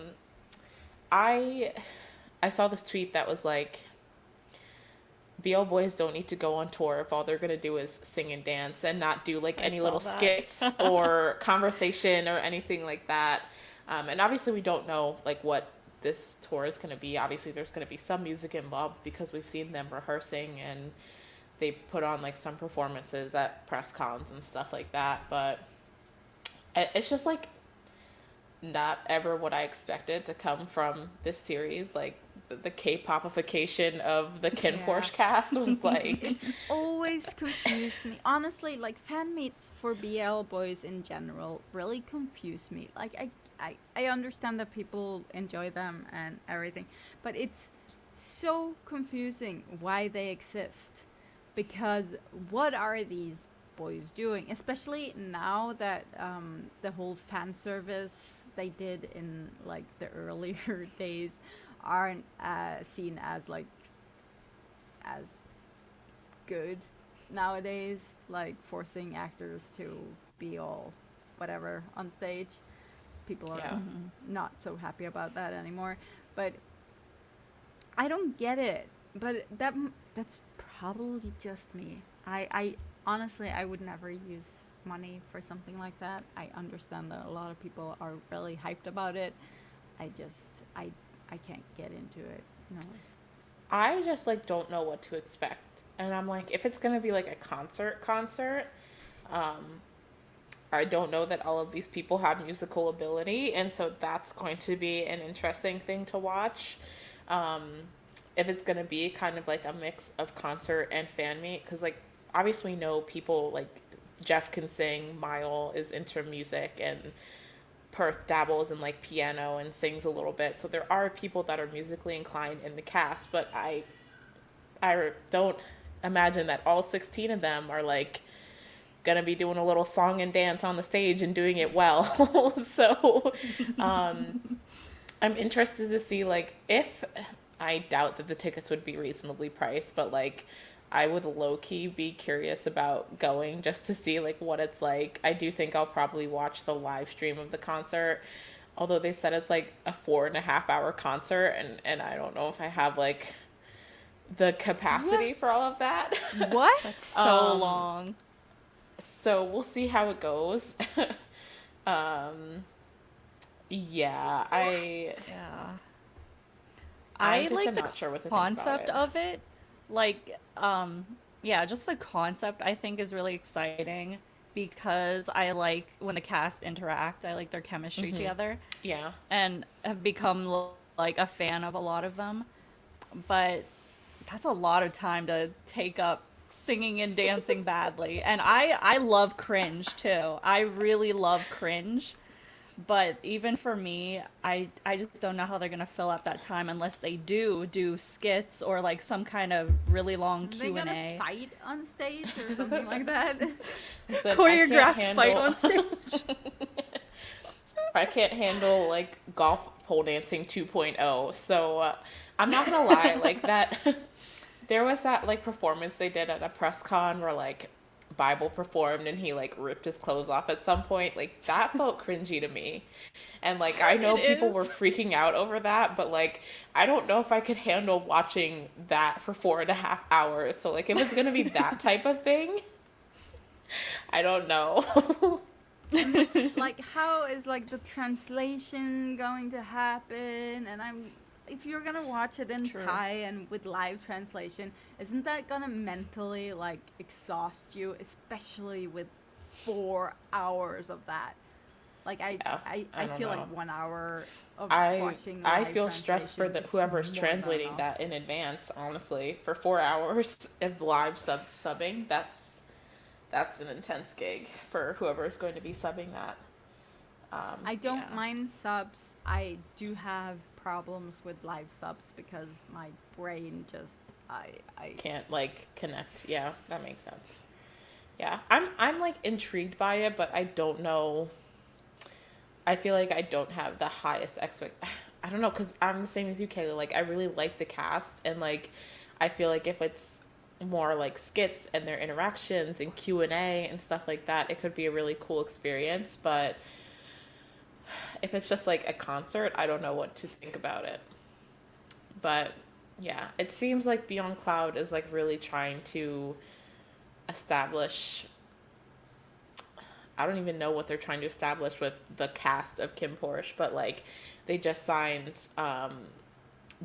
I I saw this tweet that was like, BL boys don't need to go on tour if all they're gonna do is sing and dance and not do like I any saw little that. skits or conversation or anything like that. And obviously we don't know like what this tour is gonna be. Obviously there's gonna be some music involved because we've seen them rehearsing and they put on like some performances at press cons and stuff like that. But it's just like not ever what I expected to come from this series. Like the K-popification of the KinnPorsche cast was like, It's always confused me. Honestly, like fan meets for BL boys in general really confuse me. Like I understand that people enjoy them and everything, but it's so confusing why they exist. Because what are these boys doing? Especially now that the whole fan service they did in like the earlier days aren't seen as like as good nowadays, like forcing actors to be all whatever on stage. People are yeah. not so happy about that anymore. But I don't get it. But that's probably just me. I honestly I would never use money for something like that. I understand that a lot of people are really hyped about it. I just I can't get into it. No. I just like don't know what to expect. And I'm like, if it's gonna be like a concert, um, I don't know that all of these people have musical ability, and so that's going to be an interesting thing to watch. Um, if it's gonna be kind of like a mix of concert and fan meet, because like obviously we know people like Jeff can sing, Mile is into music, and Perth dabbles in like piano and sings a little bit. So there are people that are musically inclined in the cast, but I don't imagine that all 16 of them are like gonna be doing a little song and dance on the stage and doing it well. So I'm interested to see like if I doubt that the tickets would be reasonably priced, but like I would low key be curious about going just to see like what it's like. I do think I'll probably watch the live stream of the concert, although they said it's like a 4.5 hour concert, and I don't know if I have like the capacity for all What? of that. What? That's so long. So we'll see how it goes. um, yeah, Yeah. I I just like am the not sure what to think about concept it. of it. Like, yeah, just the concept I think is really exciting because I like when the cast interact. I like their chemistry together Yeah. and have become like a fan of a lot of them. But that's a lot of time to take up singing and dancing badly. And I love cringe too. I really love cringe. But even for me, I just don't know how they're gonna fill up that time unless they do skits or like some kind of really long Are they gonna Q&A. fight on stage or something like that? Listen, Choreographed fight on stage. I can't handle like golf pole dancing 2.0. So I'm not gonna lie, like that. There was that like performance they did at a press con where like Bible performed and he like ripped his clothes off at some point. Like that felt cringy to me. And like I know It people were is. freaking out over that, but like I don't know if I could handle watching that for 4.5 hours. So like if it's gonna be that type of thing, I don't know. Like how is like the translation going to happen? And I'm if you're gonna watch it in True. Thai and with live translation, isn't that gonna mentally like exhaust you, especially with 4 hours of that? Like Yeah, I I don't feel know. like 1 hour of I watching I live feel stressed for translation the is whoever's more than translating enough. that in advance. Honestly, for 4 hours of live subbing, that's an intense gig for whoever's going to be subbing that. I don't Yeah, mind subs. I do have problems with live subs because my brain just I can't like connect. Yeah, that makes sense. Yeah, I'm like intrigued by it, but I don't know. I feel like I don't have the highest expect. I don't know because I'm the same as you, Kayla. Like I really like the cast, and like I feel like if it's more like skits and their interactions and Q&A and stuff like that, it could be a really cool experience. But if it's just like a concert, I don't know what to think about it. But yeah, it seems like Beyond Cloud is like really trying to establish. I don't even know what they're trying to establish with the cast of KinnPorsche, but like they just signed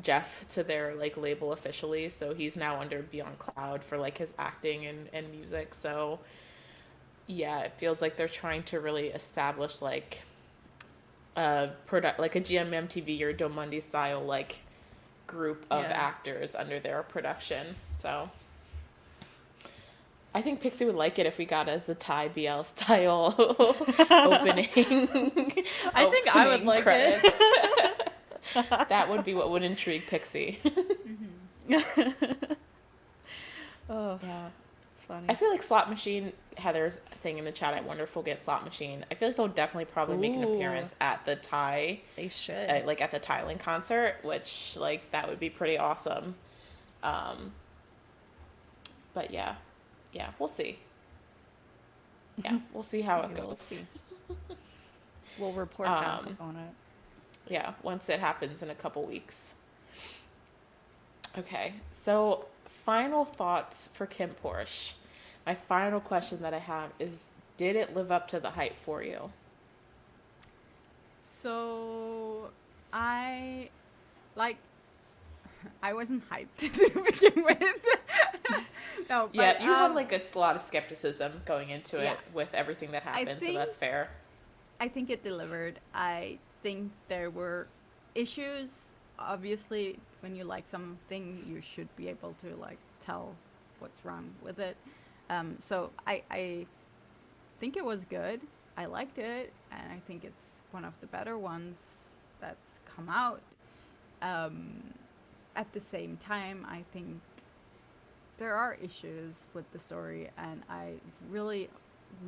Jeff to their like label officially, so he's now under Beyond Cloud for like his acting and music. So yeah, it feels like they're trying to really establish like a product like a GMMTV or Domundi style like group of Yeah. actors under their production. So I think Pixie would like it if we got as a Thai BL style opening I think I would opening like credits. it. That would be what would intrigue Pixie. Oh, Yeah. it's funny. I feel like Slot Machine, Heather's saying in the chat, I wonder if we'll get Slot Machine. I feel like they'll definitely probably make an Ooh, appearance at the Thai, they should. like at the Thailand concert, which like that would be pretty awesome. Um, but yeah, yeah, we'll see. Yeah, we'll see how it Yeah, we'll goes. see. We'll report back Um, on it. yeah, once it happens in a couple weeks. Okay, so final thoughts for Kim Porsche. My final question that I have is, did it live up to the hype for you? so I like I wasn't hyped to begin with. No, but Yeah, you had like a lot of skepticism going into yeah, it with everything that I happened, so think that's fair. I think it delivered. I think there were issues. Obviously, when you like something, you should be able to like tell what's wrong with it. So I think it was good. I liked it, and I think it's one of the better ones that's come out. Um, at the same time, I think there are issues with the story, and I really,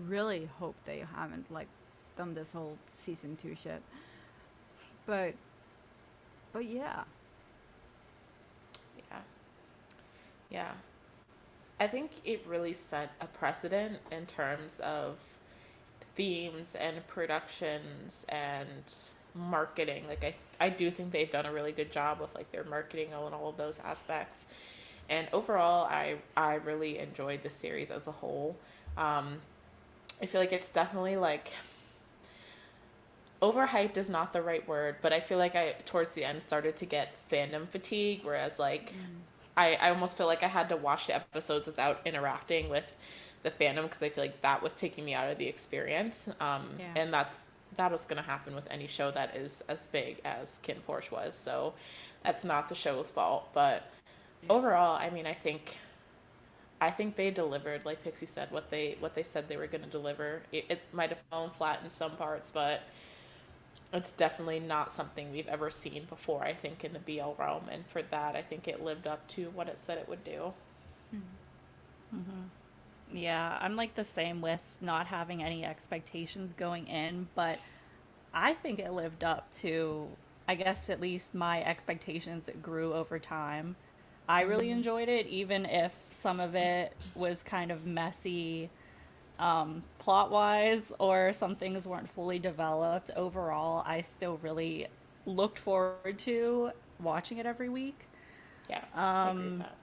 really hope they haven't like done this whole season 2 shit. But yeah, Yeah. Yeah. I think it really set a precedent in terms of themes and productions and marketing. Like I do think they've done a really good job with like their marketing and all of those aspects. And overall, I really enjoyed the series as a whole. Um, I feel like it's definitely like overhyped is not the right word, but I feel like I towards the end started to get fandom fatigue, whereas like I almost feel like I had to watch the episodes without interacting with the fandom because I feel like that was taking me out of the experience. yeah, And that was going to happen with any show that is as big as Kin Porsche was. So that's not the show's fault, but overall, I mean, I think they delivered, like Pixie said, what they said they were going to deliver. It might have fallen flat in some parts, but it's definitely not something we've ever seen before, I think, in the BL realm. And for that, I think it lived up to what it said it would do. Yeah, I'm like the same with not having any expectations going in, but I think it lived up to, I guess, at least my expectations that grew over time. I really enjoyed it, even if some of it was kind of messy plot wise or some things weren't fully developed. Overall, I still really looked forward to watching it every week. Yeah, I agree with Um, that.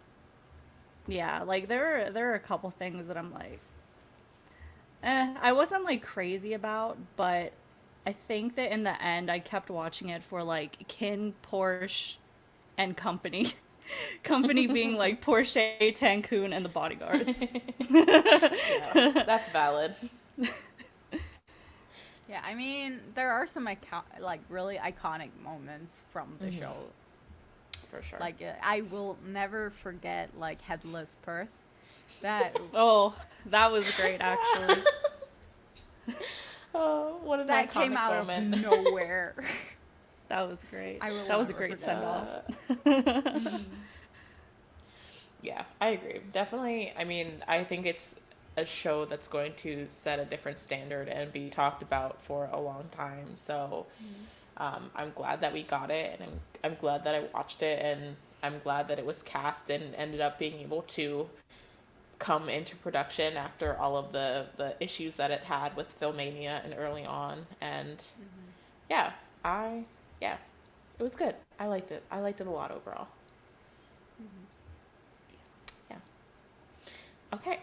yeah, like there are a couple things that I'm like, I wasn't like crazy about, but I think that in the end, I kept watching it for like Kin, Porsche, and company. Company being like Porsche, Cancun, and the bodyguards. Yeah, that's valid. Yeah, I mean, there are some like really iconic moments from the show. For sure. Like I will never forget like Headless Perth. That Oh, that was great, actually. Oh, what an that iconic came out moment. of nowhere. That was great. I will That was a never great forget. send off. Yeah, I agree. Definitely. I mean, I think it's a show that's going to set a different standard and be talked about for a long time. So I'm glad that we got it, and I'm glad that I watched it, and I'm glad that it was cast and ended up being able to come into production after all of the issues that it had with Filmania and early on. And yeah, yeah, it was good. I liked it. I liked it a lot overall. Yeah. Okay.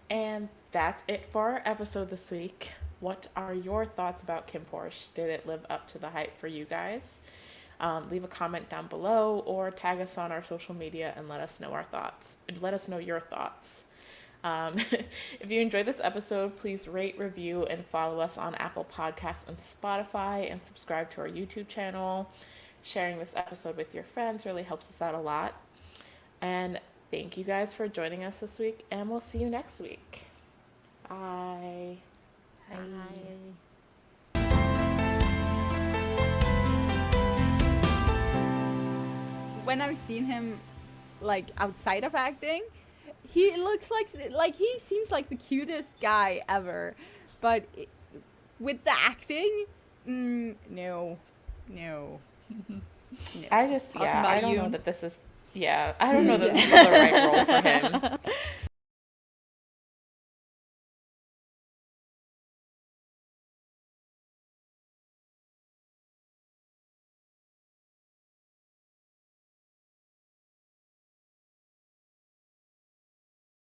And that's it for our episode this week. What are your thoughts about KinnPorsche? Did it live up to the hype for you guys? Leave a comment down below or tag us on our social media and let us know our thoughts. Let us know your thoughts. If you enjoyed this episode, please rate, review, and follow us on Apple Podcasts and Spotify, and subscribe to our YouTube channel. Sharing this episode with your friends really helps us out a lot. And thank you guys for joining us this week, and we'll see you next week. Bye. When I've seen him like outside of acting, he looks like he seems like the cutest guy ever, but with the acting, no. I just, Talking yeah, about I don't you. know that this is, yeah, I don't know that this is the right role for him.